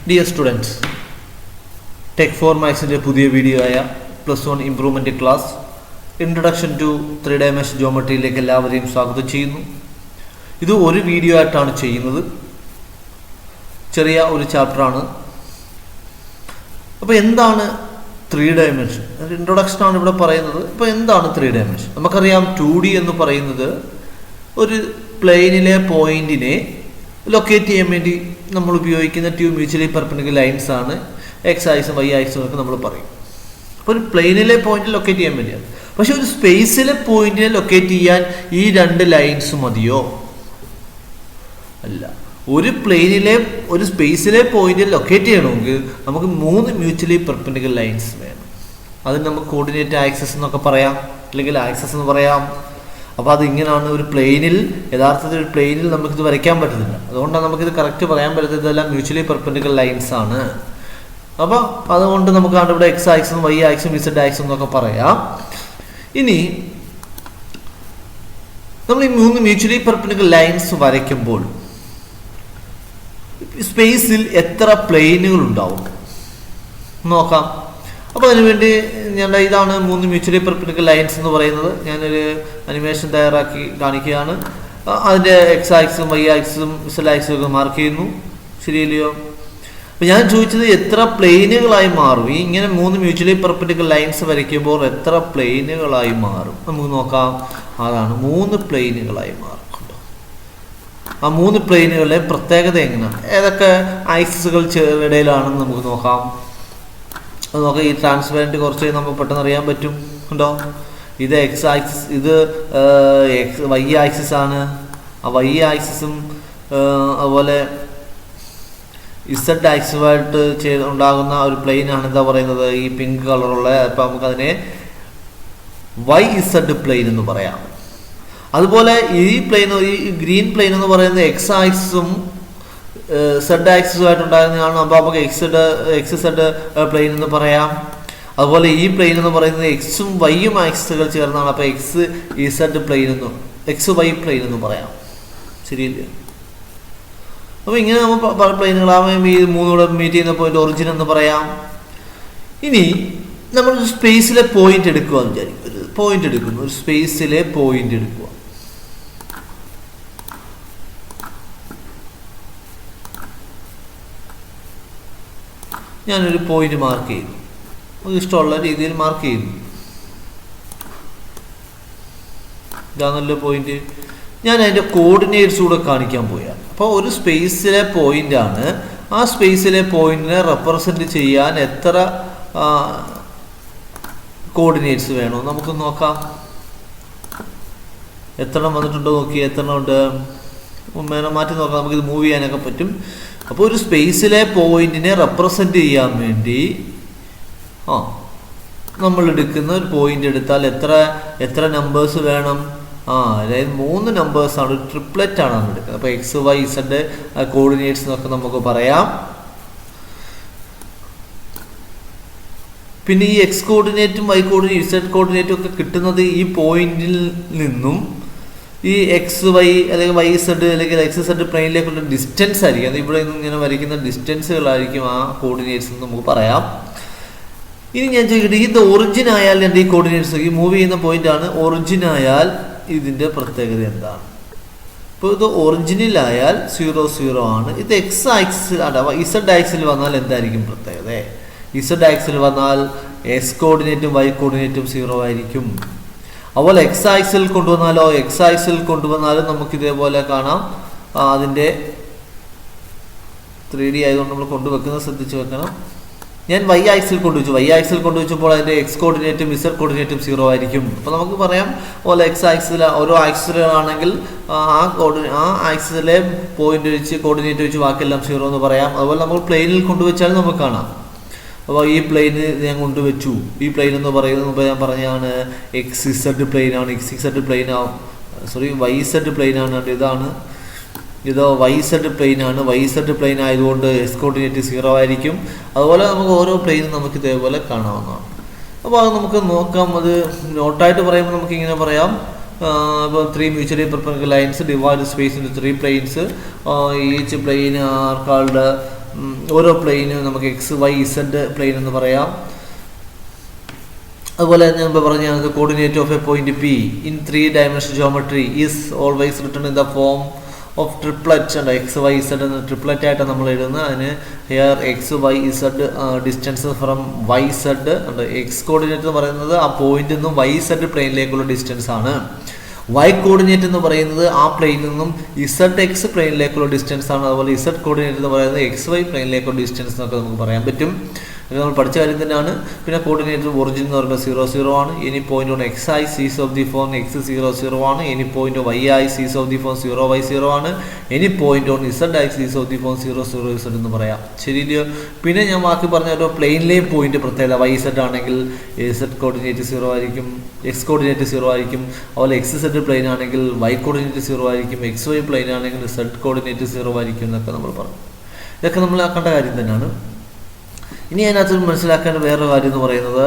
Dear students, Tech 4 Max's പുതിയ video ആയ +1 improvement class introduction to 3 dimension ജിയോമെട്രിയിലേക്ക് എല്ലാവരെയും സ്വാഗതം ചെയ്യുന്നു. ഇത് ഒരു വീഡിയോ ആയിട്ടാണ് ചെയ്യുന്നത്. ചെറിയ ഒരു ചാപ്റ്റർ ആണ്. അപ്പോൾ എന്താണ് 3 ഡൈമെൻഷൻ? ഇൻട്രൊഡക്ഷൻ ആണ് ഇവിടെ പറയുന്നത്. അപ്പോൾ എന്താണ് 3 ഡൈമെൻഷൻ? നമുക്കറിയാം 2D എന്ന് പറയുന്നത് ഒരു പ്ലെയിനിലെ പോയിന്റിനെ ലൊക്കേറ്റ് ചെയ്യാൻ വേണ്ടി നമ്മൾ ഉപയോഗിക്കുന്ന ടു മ്യൂച്വലി പെർപെൻഡിക്കുലർ ലൈൻസ് ആണ്. എക്സ് ആക്സും വൈ ആക്സും ഒക്കെ നമ്മൾ പറയും. അപ്പോൾ ഒരു പ്ലെയിനിലെ പോയിന്റ് ലൊക്കേറ്റ് ചെയ്യാൻ വേണ്ടിയാണ്. പക്ഷെ ഒരു സ്പേസിലെ പോയിന്റിനെ ലൊക്കേറ്റ് ചെയ്യാൻ ഈ രണ്ട് ലൈൻസ് മതിയോ? അല്ല. ഒരു പ്ലെയിനിലെ ഒരു സ്പേസിലെ പോയിന്റിൽ ലൊക്കേറ്റ് ചെയ്യണമെങ്കിൽ നമുക്ക് 3 മ്യൂച്വലി പെർപെൻഡിക്കുലർ ലൈൻസ് വേണം. അതിന് നമുക്ക് കോർഡിനേറ്റ് ആക്സസ് എന്നൊക്കെ പറയാം, അല്ലെങ്കിൽ ആക്സസ് എന്ന് പറയാം. അപ്പോൾ അതിങ്ങനെയാണ് ഒരു പ്ലെയിനിൽ, യഥാർത്ഥത്തിൽ ഒരു പ്ലെയിനിൽ നമുക്കിത് വരയ്ക്കാൻ പറ്റുന്നില്ല. അതുകൊണ്ടാണ് നമുക്കിത് കറക്റ്റ് പറയാൻ പറ്റുന്നത്. ഇതെല്ലാം മ്യൂച്വലി പെർപെൻഡിക്കുലർ ലൈൻസ് ആണ്. അപ്പോൾ അതുകൊണ്ട് നമുക്കാണ് ഇവിടെ എക്സ് ആക്സും വൈ ആക്സും ഇസഡ് ആക്സും എന്നൊക്കെ പറയാം. ഇനി നമ്മൾ ഈ 3 മ്യൂച്വലി പെർപെൻഡിക്കുലർ ലൈൻസ് വരയ്ക്കുമ്പോൾ സ്പേസിൽ എത്ര പ്ലെയിനുകൾ ഉണ്ടാവും നോക്കാം. അപ്പോൾ അതിനുവേണ്ടി ഇതാണ് 3 മ്യൂച്വലി പെർപെൻഡിക്കുലർ ലൈൻസ് എന്ന് പറയുന്നത്. ഞാനൊരു അനിമേഷൻ തയ്യാറാക്കി കാണിക്കുകയാണ്. അതിൻ്റെ എക്സ് ആക്സും വൈ ആക്സും ഇസഡ് ആക്സും ഒക്കെ മാർക്ക് ചെയ്യുന്നു. ശരിയല്ലയോ? അപ്പോൾ ഞാൻ ചോദിച്ചത് എത്ര പ്ലെയിനുകളായി മാറും? ഈ ഇങ്ങനെ 3 മ്യൂച്വലി പെർപെൻഡിക്കുലർ ലൈൻസ് വരയ്ക്കുമ്പോൾ എത്ര പ്ലെയിനുകളായി മാറും? നമുക്ക് നോക്കാം. അതാണ് 3 പ്ലെയിനുകളായി മാറും. ആ 3 പ്ലെയിനുകളുടെ പ്രത്യേകത എങ്ങനെയാണ്, ഏതൊക്കെ ആക്സിസുകൾ ഇടയിലാണെന്ന് നമുക്ക് നോക്കാം. അത് നോക്കാം. ഈ ട്രാൻസ്പെറൻറ്റ് കുറച്ച് നമുക്ക് പെട്ടെന്ന് അറിയാൻ പറ്റും. ഉണ്ടോ? ഇത് എക്സ് ആക്സിസ്, ഇത് വൈ ആക്സിസ് ആണ്. ആ വൈ ആക്സിസും അതുപോലെ ഇസഡ് ആക്സുമായിട്ട് ഉണ്ടാകുന്ന ഒരു പ്ലെയിനാണ് എന്താ പറയുന്നത്, ഈ പിങ്ക് കളറുള്ള. അപ്പം നമുക്കതിനെ വൈ ഇസഡ് പ്ലെയിൻ എന്ന് പറയാം. അതുപോലെ ഈ പ്ലെയിൻ, ഈ ഗ്രീൻ പ്ലെയിൻ എന്ന് പറയുന്നത് എക്സ് ആക്സും സെഡ് ആക്സിസുമായിട്ട് ഉണ്ടാകുന്നതാണ്. അപ്പോൾ നമുക്ക് എക്സ് സെഡ് പ്ലെയിൻ എന്ന് പറയാം. അതുപോലെ ഈ പ്ലെയിൻ എന്ന് പറയുന്നത് എക്സും വൈയും ആക്സിസുകൾ ചേർന്നാണ്. അപ്പോൾ എക്സ് ഇസഡ് പ്ലെയിൻ എന്നും എക്സ് വൈ പ്ലെയിൻ എന്നും പറയാം. ശരിയല്ലേ? അപ്പോൾ ഇങ്ങനെ നമ്മൾ പ്ലെയിനുകളാകുമ്പോൾ ഈ 3 കൂടെ മീറ്റ് ചെയ്യുന്ന പോയിന്റ് ഒറിജിൻ എന്ന് പറയാം. ഇനി നമ്മൾ സ്പേസിലെ പോയിന്റ് എടുക്കുക എന്ന് വിചാരിക്കും. ഒരു പോയിന്റ് എടുക്കുന്നു, ഒരു സ്പേസിലെ പോയിന്റ് എടുക്കുക. ഞാനൊരു പോയിന്റ് മാർക്ക് ചെയ്യുന്നു, ഇഷ്ടമുള്ള രീതിയിൽ മാർക്ക് ചെയ്യുന്നു. ഇതാണല്ലോ പോയിന്റ്. ഞാൻ അതിൻ്റെ കോർഡിനേറ്റ്സ് കൂടെ കാണിക്കാൻ പോയാണ്. അപ്പോൾ ഒരു സ്പേസിലെ പോയിന്റ് ആണ്. ആ സ്പേസിലെ പോയിന്റിനെ റെപ്രസെന്റ് ചെയ്യാൻ എത്ര കോർഡിനേറ്റ്സ് വേണോ നമുക്ക് നോക്കാം. എത്ര എണ്ണം വന്നിട്ടുണ്ടോ നോക്കി. എത്ര എണ്ണം ഉണ്ട് മാറ്റി നോക്കാം. നമുക്കിത് മൂവ് ചെയ്യാനൊക്കെ പറ്റും. അപ്പോൾ ഒരു സ്പേസിലെ പോയിന്റിനെ റെപ്രസെന്റ് ചെയ്യാൻ വേണ്ടി നമ്മൾ എടുക്കുന്ന ഒരു പോയിന്റ് എടുത്താൽ എത്ര നമ്പേഴ്സ് വേണം? അതായത് 3 നമ്പേഴ്സാണ്. ഒരു ട്രിപ്ലെറ്റ് ആണ് നമ്മൾ എടുക്കുന്നത്. അപ്പോൾ എക്സ് വൈ ഇസഡ് കോർഡിനേറ്റ്സ് എന്നൊക്കെ നമുക്ക് പറയാം. പിന്നെ ഈ എക്സ് കോർഡിനേറ്റും വൈ കോർഡിനേറ്റും ഇസഡ് കോർഡിനേറ്റും ഒക്കെ കിട്ടുന്നത് ഈ പോയിന്റിൽ നിന്നും ഈ എക്സ് വൈ അല്ലെങ്കിൽ വൈ സെഡ് അല്ലെങ്കിൽ എക്സ് സെഡ് പ്ലെയിനിലേക്കുള്ള ഡിസ്റ്റൻസ് ആയിരിക്കും. അത് ഇവിടെ നിന്ന് ഇങ്ങനെ വരയ്ക്കുന്ന ഡിസ്റ്റൻസുകളായിരിക്കും ആ കോർഡിനേറ്റ്സ് എന്ന് നമുക്ക് പറയാം. ഇനി ഞാൻ ചോദിക്കട്ടെ, ഇത് ഒറിജിൻ ആയാൽ എൻ്റെ ഈ കോർഡിനേറ്റ്സ്, ഈ മൂവ് ചെയ്യുന്ന പോയിന്റ് ആണ്, ഒറിജിൻ ആയാൽ ഇതിൻ്റെ പ്രത്യേകത എന്താണ്? ഇപ്പോൾ ഇത് ഒറിജിനിലായാൽ 0 0 ആണ്. ഇത് എക്സ് ആക്സിൽ അഥവാ ഇസഡ് ആക്സിൽ വന്നാൽ എന്തായിരിക്കും പ്രത്യേകത? ഇസഡ് ആക്സിൽ വന്നാൽ എക്സ് കോർഡിനേറ്റും വൈ കോർഡിനേറ്റും 0 ആയിരിക്കും. അതുപോലെ എക്സ് ആക്സിൽ കൊണ്ടുവന്നാലും നമുക്ക് ഇതേപോലെ കാണാം. അതിൻ്റെ 3D ആയതുകൊണ്ട് നമ്മൾ കൊണ്ടുവെക്കുന്നത് ശ്രദ്ധിച്ച് വെക്കണം. ഞാൻ വൈ ആക്സിൽ കൊണ്ടുവച്ചപ്പോൾ അതിൻ്റെ എക്സ് കോർഡിനേറ്റും ഇസഡ് കോർഡിനേറ്റും 0 ആയിരിക്കും. അപ്പോൾ നമുക്ക് പറയാം അതുപോലെ എക്സ് ആക്സിൽ ഓരോ ആക്സിലുകളാണെങ്കിൽ ആ ആക്സിലെ പോയിന്റ് വെച്ച് കോർഡിനേറ്റ് വെച്ച് ബാക്കിയെല്ലാം 0 എന്ന് പറയാം. അതുപോലെ നമ്മൾ പ്ലെയിനിൽ കൊണ്ടുവച്ചാൽ നമുക്ക് കാണാം. അപ്പോൾ ഈ പ്ലെയിന് ഞാൻ കൊണ്ടുവച്ചു. ഈ പ്ലെയിൻ എന്ന് പറയുന്നത് മുമ്പ് ഞാൻ പറഞ്ഞാണ് എക്സ് ഇസഡ് പ്ലെയിനാണ്. വൈ ഇസഡ് പ്ലെയിനാണ്. ഇത് വൈ സെഡ് പ്ലെയിൻ ആണ്. വൈ സെഡ് പ്ലെയിൻ ആയതുകൊണ്ട് എക്സ് കോർഡിനേറ്റ് 0 ആയിരിക്കും. അതുപോലെ നമുക്ക് ഓരോ പ്ലെയിനും നമുക്ക് ഇതേപോലെ കാണാവുന്നതാണ്. അപ്പോൾ അത് നമുക്ക് നോക്കാം. അത് നോട്ടായിട്ട് പറയുമ്പോൾ നമുക്ക് ഇങ്ങനെ പറയാം. About 3 mutually perpendicular lines divide the space into 3 planes. Each plane are called ഓരോ പ്ലെയിനും നമുക്ക് എക്സ് വൈ ഇസഡ് പ്ലെയിൻ എന്ന് പറയാം. അതുപോലെ ഞാൻ പറഞ്ഞ coordinate of a point P in 3-dimensional geometry is always written in the form of triplet ഉണ്ട്. X Y Z എന്ന് ട്രിപ്ലറ്റ് ആയിട്ട് നമ്മൾ എഴുതുന്നത്. അതിന് here X Y Z distance from Y Z ഉണ്ട്. എക്സ് കോർഡിനേറ്റ് എന്ന് പറയുന്നത് ആ പോയിന്റിൽ നിന്നും വൈ സെഡ് പ്ലെയിനിലേക്കുള്ള ഡിസ്റ്റൻസ് ആണ്. വൈ കോർഡിനേറ്റ് എന്ന് പറയുന്നത് ആ പ്ലെയിനിൽ നിന്നും ഇസഡ് എക്സ് പ്ലെയിനിലേക്കുള്ള ഡിസ്റ്റൻസ് ആണ്. അതുപോലെ ഇസഡ് കോർഡിനേറ്റ് എന്ന് പറയുന്നത് എക്സ് വൈ പ്ലെയിനിലേക്കുള്ള ഡിസ്റ്റൻസ് എന്നൊക്കെ നമുക്ക് പറയാൻ പറ്റും. ഇത് നമ്മൾ പഠിച്ച കാര്യം തന്നെയാണ്. പിന്നെ കോർഡിനേറ്റർ ഒറിജിൻ എന്ന് പറയുന്നത് 0 0 ആണ്. എനി പോയിന്റ് ഓൺ എക്സ് ആയി Cs of the phone X 0 0 ആണ്. എനി പോയിന്റ് വൈ ആയി Cs of the phone 0 y 0 ആണ്. എനി പോയിന്റ് ഓൺ ഇസഡ് ആയി Cs of the phone 0 0 Z എന്ന് പറയാം. ശരിയല്ലോ? പിന്നെ ഞാൻ ബാക്കി പറഞ്ഞ ഒരു പ്ലെയിനിലെയും പോയിന്റ് പ്രത്യേകത വൈ സെഡ് ആണെങ്കിൽ ഇസഡ് കോർഡിനേറ്റ് 0 ആയിരിക്കും, എക്സ് കോർഡിനേറ്റ് 0 ആയിരിക്കും. അതുപോലെ എക്സ് സെഡ് പ്ലെയിൻ ആണെങ്കിൽ വൈ കോർഡിനേറ്റ് 0 ആയിരിക്കും, എക്സ് വൈ പ്ലെയിൻ ആണെങ്കിൽ സെഡ് കോർഡിനേറ്റ് 0 ആയിരിക്കും എന്നൊക്കെ നമ്മൾ പറഞ്ഞു. ഇതൊക്കെ നമ്മൾ കണ്ട കാര്യം തന്നെയാണ്. ഇനി അതിനകത്ത് മനസ്സിലാക്കേണ്ട വേറൊരു കാര്യം എന്ന് പറയുന്നത്,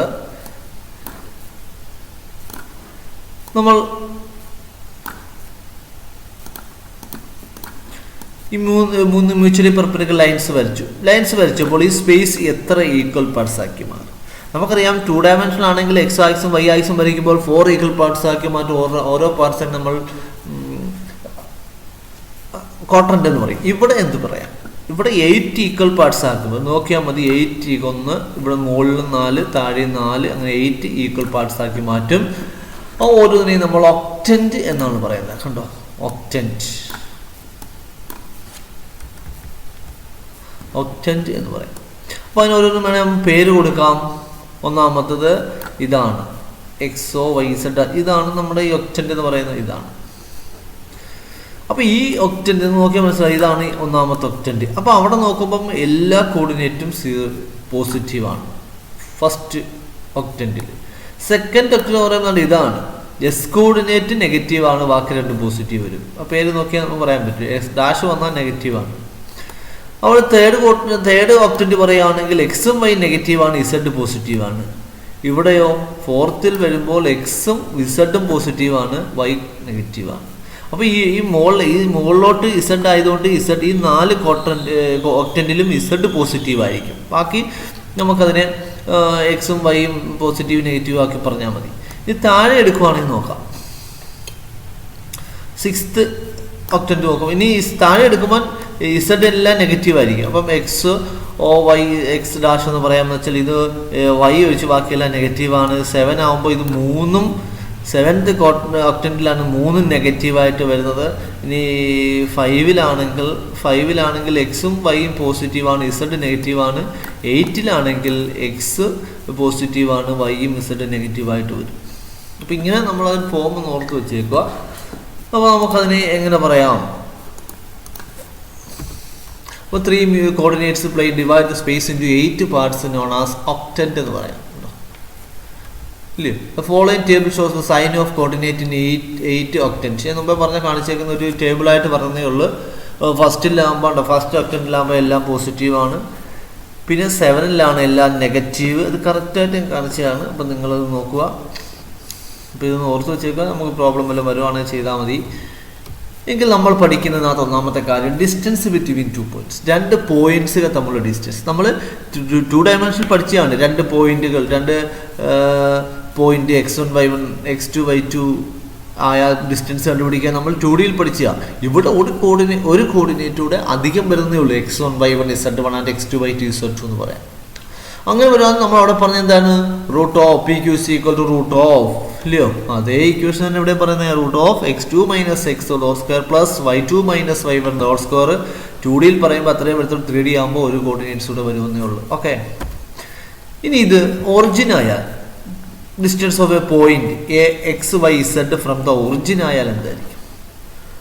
നമ്മൾ ഈ മൂന്ന് മ്യൂച്വലി പെർപെൻഡിക്കുലർ ലൈൻസ് വരച്ചപ്പോൾ ഈ സ്പേസ് എത്ര ഈക്വൽ പാർട്സ് ആക്കി മാറും? നമുക്കറിയാം 2-dimensional ആണെങ്കിൽ എക്സ് ആക്സും വൈ ആക്സും വരയ്ക്കുമ്പോൾ 4 ഈക്വൽ പാർട്സ് ആക്കി മാറ്റും. ഓരോ പാർട്സും നമ്മൾ ക്വാഡ്രന്റ് എന്ന് പറയും. ഇവിടെ എന്ത് പറയാം? ഇവിടെ 8 ഈക്വൽ പാർട്സ് ആക്കുമ്പോൾ നോക്കിയാൽ മതി. 8 1 ഇവിടെ മുകളിൽ 4 താഴെ 4 അങ്ങനെ 8 ഈക്വൽ പാർട്സ് ആക്കി മാറ്റും. ഓരോന്നിനെയും നമ്മൾ ഒക്ടന്റ് എന്നാണ് പറയുന്നത്. കണ്ടോ, ഒക്ടന്റ് എന്ന് പറയും. അപ്പോൾ അതിന് ഓരോന്നും വേണം പേര് കൊടുക്കാം. ഒന്നാമത്തത് ഇതാണ് എക്സോ വൈ സെഡ്, ഇതാണ് നമ്മുടെ ഈ ഒക്ടന്റ് എന്ന് പറയുന്നത്. ഇതാണ്. അപ്പോൾ ഈ ഒക്ടന്റ് നോക്കിയാൽ മനസ്സിലായി, ഇതാണ് ഒന്നാമത്തെ ഒക്ടന്റ്. അപ്പോൾ അവിടെ നോക്കുമ്പം എല്ലാ കോർഡിനേറ്റും പോസിറ്റീവാണ് ഫസ്റ്റ് ഒക്ടന്റിൽ. സെക്കൻഡ് ഒക്ടന്റ് പറയുന്നത് ഇതാണ്, എസ് കോർഡിനേറ്റ് നെഗറ്റീവാണ്, ബാക്കി രണ്ടും പോസിറ്റീവ് വരും. അപ്പോൾ പേര് നോക്കിയാൽ നമുക്ക് പറയാൻ പറ്റും. എസ് ഡാഷ് വന്നാൽ നെഗറ്റീവാണ്. അവിടെ തേർഡ് ഒക്ടന്റ് പറയുകയാണെങ്കിൽ എക്സും വൈ നെഗറ്റീവാണ്, ഇസഡ് പോസിറ്റീവാണ്. ഇവിടെയോ ഫോർത്തിൽ വരുമ്പോൾ എക്സും ഇസഡും പോസിറ്റീവാണ്, വൈ നെഗറ്റീവാണ്. അപ്പോൾ ഈ മുകളിലോട്ട് ഇസഡ് ആയതുകൊണ്ട് ഇസഡ് ഈ 4 ഒക്ടന്റിലും ഇസഡ് പോസിറ്റീവ് ആയിരിക്കും. ബാക്കി നമുക്കതിനെ എക്സും വൈയും പോസിറ്റീവ് നെഗറ്റീവ് ആക്കി പറഞ്ഞാൽ മതി. ഇത് താഴെ എടുക്കുവാണെങ്കിൽ നോക്കാം. 6th ഒക്ടന്റ് നോക്കാം. ഇനി താഴെ എടുക്കുമ്പോൾ ഇസഡ് എല്ലാം നെഗറ്റീവ് ആയിരിക്കും. അപ്പം എക്സ് ഓ വൈ എക്സ് ഡാഷ് എന്ന് പറയാമെന്ന് വെച്ചാൽ ഇത് വൈ ഒഴിച്ച് ബാക്കിയെല്ലാം നെഗറ്റീവാണ്. 7 ആകുമ്പോൾ ഇത് 3ഉം 7th ഒക്ടന്റിലാണ് 3 നെഗറ്റീവായിട്ട് വരുന്നത്. ഇനി 5ലാണെങ്കിൽ എക്സും വൈയും പോസിറ്റീവാണ്, ഇസഡ് നെഗറ്റീവാണ്. 8ലാണെങ്കിൽ എക്സ് പോസിറ്റീവാണ്, വൈയും ഇസഡ് നെഗറ്റീവായിട്ട് വരും. അപ്പം ഇങ്ങനെ നമ്മളത് ഫോം ഒന്ന് ഓർത്ത് വെച്ചേക്കുക. അപ്പോൾ നമുക്കതിനെ എങ്ങനെ പറയാം? അപ്പോൾ 3 coordinates plane divide the space into 8 parts known as octant എന്ന് പറയാം. ഇല്ലേ? Following table shows the sign of coordinate in 8 octant. ഞാൻ മുമ്പേ കാണിച്ചേക്കുന്ന ഒരു ടേബിളായിട്ട് പറഞ്ഞതേ ഉള്ളൂ. ഫസ്റ്റ് ഒക്ടന്റിലാകുമ്പോൾ എല്ലാം പോസിറ്റീവാണ്. പിന്നെ 7ലാണ് എല്ലാം നെഗറ്റീവ്. ഇത് കറക്റ്റായിട്ട് കാണിച്ചതാണ്. അപ്പം നിങ്ങളത് നോക്കുക. അപ്പോൾ ഇതൊന്ന് ഓർത്ത് വെച്ചേക്കുക. നമുക്ക് പ്രോബ്ലം വല്ലതും വരുവാണെങ്കിൽ ചെയ്താൽ മതി. എങ്കിൽ നമ്മൾ പഠിക്കുന്നതിനകത്ത് ഒന്നാമത്തെ കാര്യം ഡിസ്റ്റൻസ് ബിറ്റ്വീൻ 2 പോയിന്റ്സ്. 2 പോയിന്റ്സുകൾ തമ്മിലുള്ള ഡിസ്റ്റൻസ്. നമ്മൾ 2-dimensional പഠിച്ചതാണ്. 2 പോയിന്റുകൾ, 2 point x1 y1 x2 y2 ആയ ഡിസ്റ്റൻസ് കണ്ടുപിടിക്കാൻ നമ്മൾ 2Dയിൽ പഠിച്ചതാണ്. ഇവിടെ ഒരു കോർഡിനേറ്റൂടെ അധികം വരുന്നേ ഉള്ളൂ. x1 y1 z1 and x2 y2 z2 എന്ന് പറയാം. അങ്ങനെ വരാൻ നമ്മൾ അവിടെ പറഞ്ഞ എന്താണ്? Root of P Q C equal to root of, ഇല്ലയോ? അതേ ഇക്വേഷൻ തന്നെ ഇവിടെ പറയുന്നത് root of x2 - x whole square plus y2 - y1 whole square. 2Dയിൽ പറയുമ്പോൾ അത്രയും എടുത്ത് 3D ആകുമ്പോൾ ഒരു കോർഡിനേറ്റ്സ് കൂടെ വരുമെന്നേ ഉള്ളൂ. ഓക്കെ. ഇനി ഇത് ഒറിജിൻ ആയാൽ distance of a point X Y Z from the origin ആയാൽ എന്തായിരിക്കും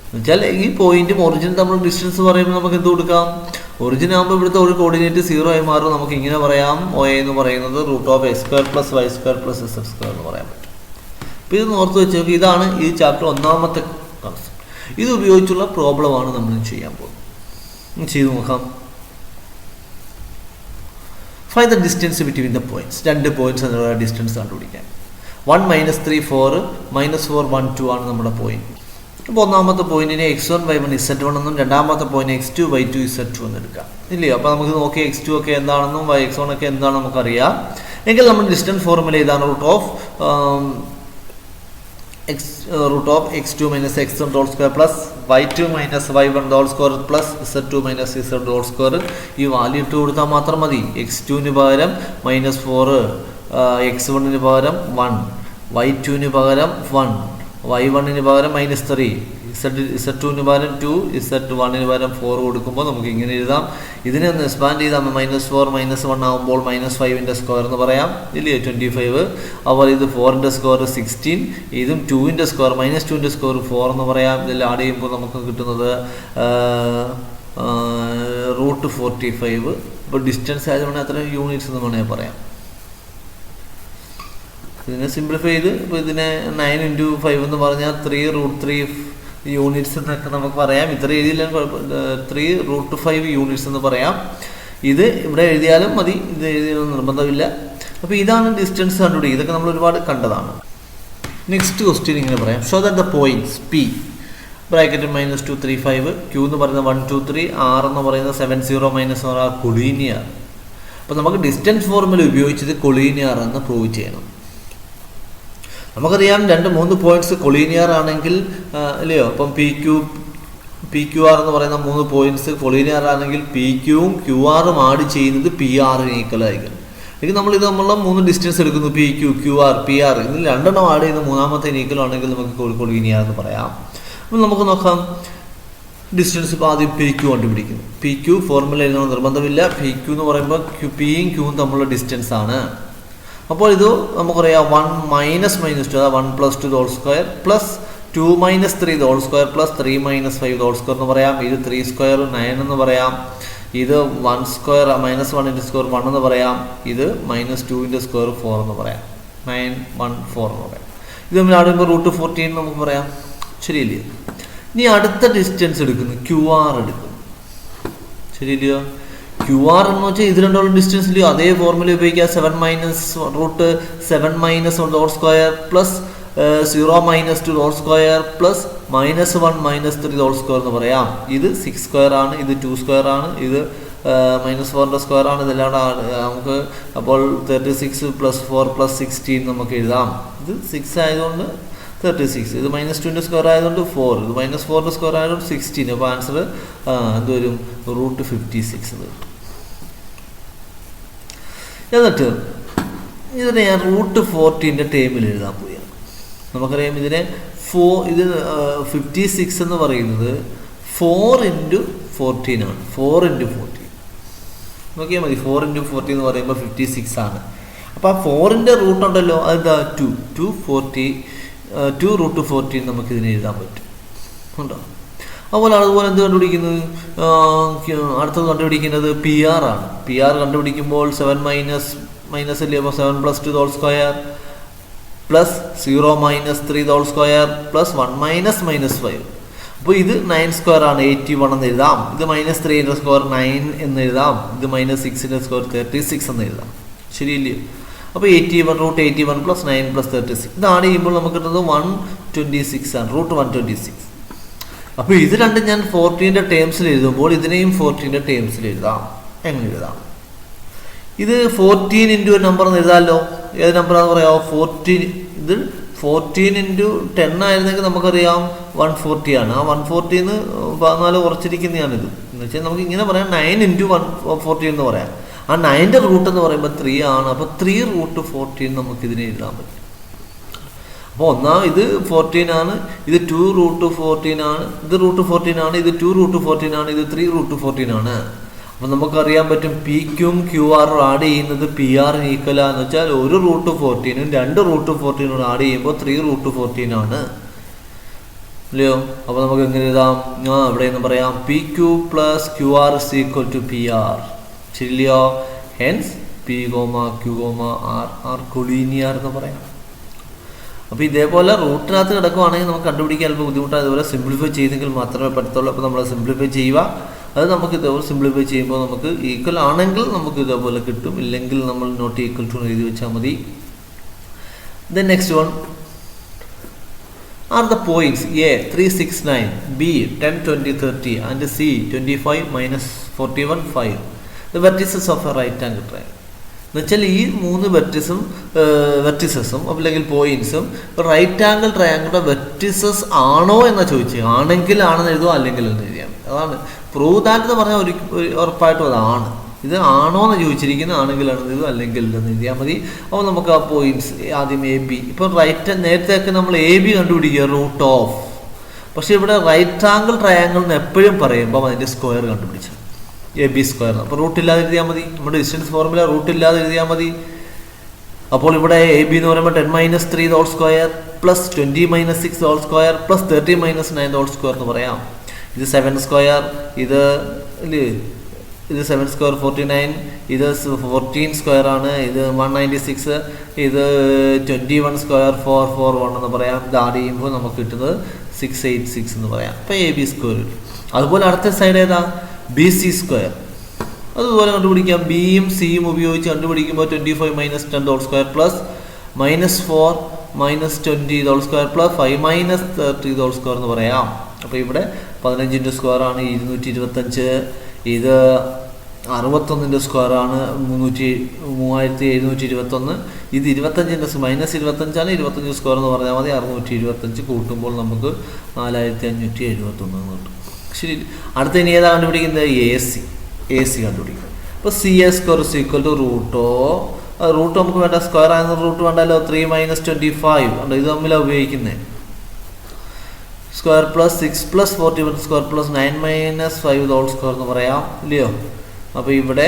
എന്നുവെച്ചാൽ ഈ പോയിന്റും ഒറിജിനും തമ്മിൽ ഡിസ്റ്റൻസ് പറയുമ്പോൾ നമുക്ക് എന്ത് കൊടുക്കാം? ഒറിജിൻ ആകുമ്പോൾ ഇവിടുത്തെ ഒരു കോർഡിനേറ്റ് 0 ആയി മാറും. നമുക്ക് ഇങ്ങനെ പറയാം, ഒ എന്ന് പറയുന്നത് root of x² + y² + z² എന്ന് പറയാൻ പറ്റും. അപ്പോൾ ഇത് ഓർത്ത് വെച്ച് നോക്കി. ഇതാണ് ഈ ചാപ്റ്റർ ഒന്നാമത്തെ കൺസെപ്റ്റ്. ഇത് ഉപയോഗിച്ചുള്ള പ്രോബ്ലമാണ് നമ്മൾ ചെയ്യാൻ പോകുന്നത്. ചെയ്തു നോക്കാം. Find the distance between the points. 2 points എന്നുള്ള ഡിസ്റ്റൻസ് കണ്ടുപിടിക്കാൻ. 1 - 3 4 -4 1 2 ആണ് നമ്മുടെ പോയിന്റ്. അപ്പോൾ ഒന്നാമത്തെ പോയിന്റിനെ x1 y1 z1 എന്നും രണ്ടാമത്തെ പോയിന്റ് x2 y2 z2 എന്ന് എടുക്കാം ഇല്ലയോ? അപ്പോൾ നമുക്ക് നോക്കി x2 ഒക്കെ എന്താണെന്നും x1 ഒക്കെ എന്താണെന്നും നമുക്കറിയാം. എങ്കിൽ നമ്മൾ ഡിസ്റ്റൻസ് ഫോർമുല ഇതാണ് root of x2 minus x1 whole square plus y2 minus y1 whole square plus z2 minus z whole square. ഈ വാല്യൂ ഇട്ട് കൊടുത്താൽ മാത്രം മതി. x2ന് പകരം -4, x1ന് പകരം 1, y2ന് പകരം 1, y1ന് പകരം -3, z2ന് പകരം 2, z1ന് പകരം 4 കൊടുക്കുമ്പോൾ നമുക്ക് ഇങ്ങനെ എഴുതാം. ഇതിനെ ഒന്ന് എക്സ്പാൻഡ് ചെയ്താൽ -4 -1 ആകുമ്പോൾ -5ൻ്റെ സ്ക്വയർ എന്ന് പറയാം ഇല്ലേ? 25. അപ്പോൾ ഇത് 4ൻ്റെ സ്ക്വയർ 16, ഇതും 2ൻ്റെ സ്ക്വയർ -2ൻ്റെ സ്ക്വയർ 4 എന്ന് പറയാം. ഇതെല്ലാം ആഡ് ചെയ്യുമ്പോൾ നമുക്ക് കിട്ടുന്നത് √45. ഇപ്പോൾ ഡിസ്റ്റൻസ് ആയതുകൊണ്ട് അത്ര യൂണിറ്റ്സ് എന്ന് വേണമെങ്കിൽ പറയാം. ഇതിനെ സിംപ്ലിഫൈ ചെയ്ത് ഇപ്പോൾ ഇതിനെ 9 × 5 എന്ന് പറഞ്ഞാൽ 3√3 യൂണിറ്റ്സ് എന്നൊക്കെ നമുക്ക് പറയാം. ഇത്ര എഴുതിയില്ല കുഴപ്പമില്ല, 3√5 യൂണിറ്റ്സ് എന്ന് പറയാം. ഇത് ഇവിടെ എഴുതിയാലും മതി, ഇത് എഴുതിയാലും നിർബന്ധമില്ല. അപ്പോൾ ഇതാണ് ഡിസ്റ്റൻസ് കണ്ടുപിടിക്കുക. ഇതൊക്കെ നമ്മൾ ഒരുപാട് കണ്ടതാണ്. നെക്സ്റ്റ് ക്വസ്റ്റ്യൻ ഇങ്ങനെ പറയാം. Show that the points P bracket -2 3 5, Q എന്ന് പറയുന്നത് 1 2 3, R എന്ന് പറയുന്നത് 7 0 -1 ആർ കൊളീനിയർ. അപ്പോൾ നമുക്ക് ഡിസ്റ്റൻസ് ഫോർമുല ഉപയോഗിച്ചത് കൊളീനിയർ എന്ന് പ്രൂവ് ചെയ്യണം. നമുക്കറിയാം 2-3 പോയിന്റ്സ് കൊളീനിയർ ആണെങ്കിൽ അല്ലയോ? അപ്പം PQR എന്ന് പറയുന്ന 3 പോയിന്റ്സ് കൊളീനിയർ ആണെങ്കിൽ PQവും QRും ആഡ് ചെയ്യുന്നത് PRന് ഈക്വൽ ആയിരിക്കും. അല്ലെങ്കിൽ നമ്മളിത് നമ്മളെ 3 ഡിസ്റ്റൻസ് എടുക്കുന്നു, PQ QR PR, ഇതിൽ 2 ആഡ് ചെയ്യുന്ന മൂന്നാമത്തെ ഈക്വൽ ആണെങ്കിൽ നമുക്ക് കൊളീനിയർ എന്ന് പറയാം. അപ്പം നമുക്ക് നോക്കാം. ഡിസ്റ്റൻസ് ഇപ്പോൾ ആദ്യം PQ കണ്ടുപിടിക്കുന്നു. PQ ഫോർമുല എഴുതണം നിർബന്ധമില്ല. PQ എന്ന് പറയുമ്പോൾ Pയും Qവും തമ്മിലുള്ള ഡിസ്റ്റൻസ് ആണ്. അപ്പോൾ ഇത് നമുക്കറിയാം 1 - -2 1 + 2 whole square plus 2 - 3 whole square plus 3 - 5 whole square എന്ന് പറയാം. ഇത് 3 സ്ക്വയർ 9 എന്ന് പറയാം. ഇത് 1 സ്ക്വയർ -1ൻ്റെ സ്ക്വയർ 1 എന്ന് പറയാം. ഇത് -2ൻ്റെ സ്ക്വയർ 4 എന്ന് പറയാം. 9 1 4 എന്ന് പറയാം. ഇത് നമ്മൾ ആടുമ്പോൾ √14 നമുക്ക് പറയാം. ശരിയില്ലേ? ഇനി അടുത്ത ഡിസ്റ്റൻസ് എടുക്കുന്നു, QR എടുക്കുന്നു. ശരിയില്ലയോ? QR എന്ന് വെച്ചാൽ ഇത് രണ്ടോളം ഡിസ്റ്റൻസ് ഇല്ലയോ? അതേ ഫോർമുല ഉപയോഗിക്കുക. 7 - √7 - 1 whole square plus 0 - 2 whole square plus -1 - 3 whole square എന്ന് പറയാം. ഇത് 6 സ്ക്വയർ ആണ്, ഇത് 2 സ്ക്വയർ ആണ്, ഇത് -4ൻ്റെ സ്ക്വയർ ആണ്. ഇതെല്ലാം നമുക്ക് അപ്പോൾ 36 + 4 + 16 നമുക്ക് എഴുതാം. ഇത് 6 ആയതുകൊണ്ട് 36, ഇത് -2ൻ്റെ സ്ക്വയർ ആയതുകൊണ്ട് 4, ഇത് -4ൻ്റെ സ്ക്വയർ ആയതുകൊണ്ട് 16. അപ്പോൾ ആൻസർ എന്ത് വരും? √56 വരും. എന്നിട്ട് ഇതിനെ ഞാൻ √14ൻ്റെ ടേമിൽ എഴുതാൻ പോവുകയാണ്. നമുക്കറിയാം ഇതിനെ 56 എന്ന് പറയുന്നത് 4 × 14 ആണ്. 4 × 14 നോക്കിയാൽ മതി. 4 × 14 എന്ന് പറയുമ്പോൾ 56 ആണ്. അപ്പോൾ ആ 4ൻ്റെ റൂട്ട് ഉണ്ടല്ലോ, അതെന്താ 2√14 നമുക്കിതിനെ എഴുതാൻ പറ്റും. ഉണ്ടോ? അതുപോലെ എന്ത് കണ്ടുപിടിക്കുന്നത്? അടുത്തത് കണ്ടുപിടിക്കുന്നത് PR ആണ്. PR കണ്ടുപിടിക്കുമ്പോൾ 7 മൈനസ് അല്ലേ? അപ്പോൾ 7 + 2 whole square plus 0 - 3 whole square plus 1 - -5. അപ്പോൾ ഇത് 9 സ്ക്വയർ ആണ്, 81 എന്ന് എഴുതാം. ഇത് -3ൻ്റെ സ്ക്വയർ 9 എന്ന് എഴുതാം. ഇത് -6ൻ്റെ സ്ക്വയർ 36 എന്ന് എഴുതാം. ശരിയില്ലേ? അപ്പോൾ 81 √81 + 9 + 36 ഇതാണ് ചെയ്യുമ്പോൾ നമുക്ക് കിട്ടുന്നത് 126 ആണ്, √126. അപ്പോൾ ഇത് രണ്ടും ഞാൻ 14ൻ്റെ ടേംസിൽ എഴുതുമ്പോൾ ഇതിനെയും 14ൻ്റെ ടേംസിൽ എഴുതാം. എങ്ങനെ എഴുതാം? ഇത് 14 × ഒരു നമ്പർ എന്ന് എഴുതാമല്ലോ. ഏത് നമ്പറാണെന്ന് പറയാമോ? 14. ഇത് 14 × 10 ആയിരുന്നെങ്കിൽ നമുക്കറിയാം 140 ആണ്. ആ 140ന്ന് 14 കുറച്ചിരിക്കുന്നതാണിത്. എന്ന് വെച്ചാൽ നമുക്ക് ഇങ്ങനെ പറയാം 9 × 140 എന്ന് പറയാം. ആ 9ൻ്റെ റൂട്ട് എന്ന് പറയുമ്പോൾ 3 ആണ്. അപ്പോൾ 3√14 നമുക്കിതിനെ എഴുതാൻ പറ്റും. അപ്പോൾ ഇത് 14 ആണ്, ഇത് 2√14 ആണ്, ഇത് √14 ആണ്, ഇത് 2√14 ആണ്, ഇത് 3√14 ആണ്. അപ്പോൾ നമുക്കറിയാൻ പറ്റും PQയും QRും ആഡ് ചെയ്യുന്നത് PRന് ഈക്വൽ ആണെന്ന് വെച്ചാൽ ഒരു √14ഉം 2 √14 ആഡ് ചെയ്യുമ്പോൾ 3√14 ആണ് അല്ലയോ? അപ്പോൾ നമുക്ക് എങ്ങനെ എഴുതാം? ഇവിടെ നിന്ന് പറയാം PQ + QR = PR. ശരിയോ? Hence P, Q, R collinear എന്ന് പറയാം. അപ്പോൾ ഇതേപോലെ റൂട്ടിനകത്ത് കിടക്കുവാണെങ്കിൽ നമുക്ക് കണ്ടുപിടിക്കാൻ അല്പം ബുദ്ധിമുട്ടാണ്. ഇതുപോലെ സിംപ്ലിഫൈ ചെയ്തെങ്കിൽ മാത്രമേ പറ്റത്തുള്ളൂ. അപ്പോൾ നമ്മൾ സിംപ്ലിഫൈ ചെയ്യുക. അത് നമുക്ക് ഇതേപോലെ സിംപ്ലിഫൈ ചെയ്യുമ്പോൾ നമുക്ക് ഈക്വൽ ആണെങ്കിൽ നമുക്ക് ഇതേപോലെ കിട്ടും. ഇല്ലെങ്കിൽ നമ്മൾ നോട്ട് ഈക്വൽ ടു എഴുതി വെച്ചാൽ മതി. Then next one, are the points A 369, B 10, 20, 30 and C 25, minus 41, 5. The vertices of a right angle triangle. എന്നുവെച്ചാൽ ഈ 3 വെർട്ടിസസും അല്ലെങ്കിൽ പോയിന്റ്സും റൈറ്റ് ആംഗിൾ ട്രയാങ്കിളുടെ വെർട്ടിസസ് ആണോ എന്നാണ് ചോദിച്ചത്. ആണെങ്കിൽ ആണെന്ന് എഴുതുമോ അല്ലെങ്കിൽ എന്ന് എഴുതിയാൽ അതാണ് പ്രൂവ് ദാറ്റ് എന്ന് പറഞ്ഞാൽ ഉറപ്പായിട്ടും അതാണ്. ഇത് ആണോ എന്ന് ചോദിച്ചിരിക്കുന്നത് ആണെങ്കിലാണെന്ന് എഴുതും അല്ലെങ്കിൽ എന്ന് എഴുതിയാൽ മതി. അപ്പോൾ നമുക്ക് ആ പോയിന്റ്സ് ആദ്യം എ ബി. ഇപ്പം നേരത്തെയൊക്കെ നമ്മൾ എ ബി കണ്ടുപിടിക്കുക റൂട്ട് ഓഫ്. പക്ഷെ ഇവിടെ റൈറ്റ് ആംഗിൾ ട്രയാങ്കിൾ എന്ന് എപ്പോഴും പറയുമ്പോൾ അതിൻ്റെ സ്ക്വയർ കണ്ടുപിടിച്ചു എ ബി സ്ക്വയർ. അപ്പോൾ റൂട്ട് ഇല്ലാതെ എഴുതിയാൽ മതി. നമ്മുടെ ഡിസ്റ്റൻസ് ഫോർമുല റൂട്ട് ഇല്ലാതെ എഴുതിയാൽ മതി. അപ്പോൾ ഇവിടെ എ ബി എന്ന് പറയുമ്പോൾ 10 - 3 whole square plus 20 - 6 whole square plus 30 - 9 whole square എന്ന് പറയാം. ഇത് 7 സ്ക്വയർ, ഇത് 7 സ്ക്വയർ 49, ഇത് 14 സ്ക്വയർ ആണ്, ഇത് 196, ഇത് 21 സ്ക്വയർ 441 എന്ന് പറയാം. ഇത് ആഡ് ചെയ്യുമ്പോൾ നമുക്ക് കിട്ടുന്നത് 686 എന്ന് പറയാം. അപ്പോൾ എ ബി സ്ക്വയർ കിട്ടും. അതുപോലെ അടുത്ത സൈഡ് ഏതാ? B C square. അതുപോലെ കണ്ടുപിടിക്കാം. ബിയും സിയും ഉപയോഗിച്ച് കണ്ടുപിടിക്കുമ്പോൾ 25 - 10 whole square plus -4 - 20 whole square plus 5 - 30 whole square എന്ന് പറയാം. അപ്പോൾ ഇവിടെ 15ൻ്റെ സ്ക്വയർ ആണ് 225, ഇത് 61ൻ്റെ സ്ക്വയർ ആണ് 3721, ഇത് 25ൻ്റെ -25 ആണ് 25 സ്ക്വയർ എന്ന് പറഞ്ഞാൽ മതി. 625 കൂട്ടുമ്പോൾ നമുക്ക് 4571 കിട്ടും. ശരി, അടുത്ത ഇനി ഏതാ കണ്ടുപിടിക്കുന്നത്? എ സി കണ്ടുപിടിക്കുന്നത്. അപ്പോൾ C A square is equal to root നമുക്ക് വേണ്ട സ്ക്വയർ ആയിരുന്ന റൂട്ട് വേണ്ടല്ലോ. 3 - 25 ഉണ്ട്, ഇത് തമ്മിലാണ് ഉപയോഗിക്കുന്നത്. Square plus 6 + 41 square plus 9 - 5 whole square എന്ന് പറയാം, ഇല്ലയോ? അപ്പോൾ ഇവിടെ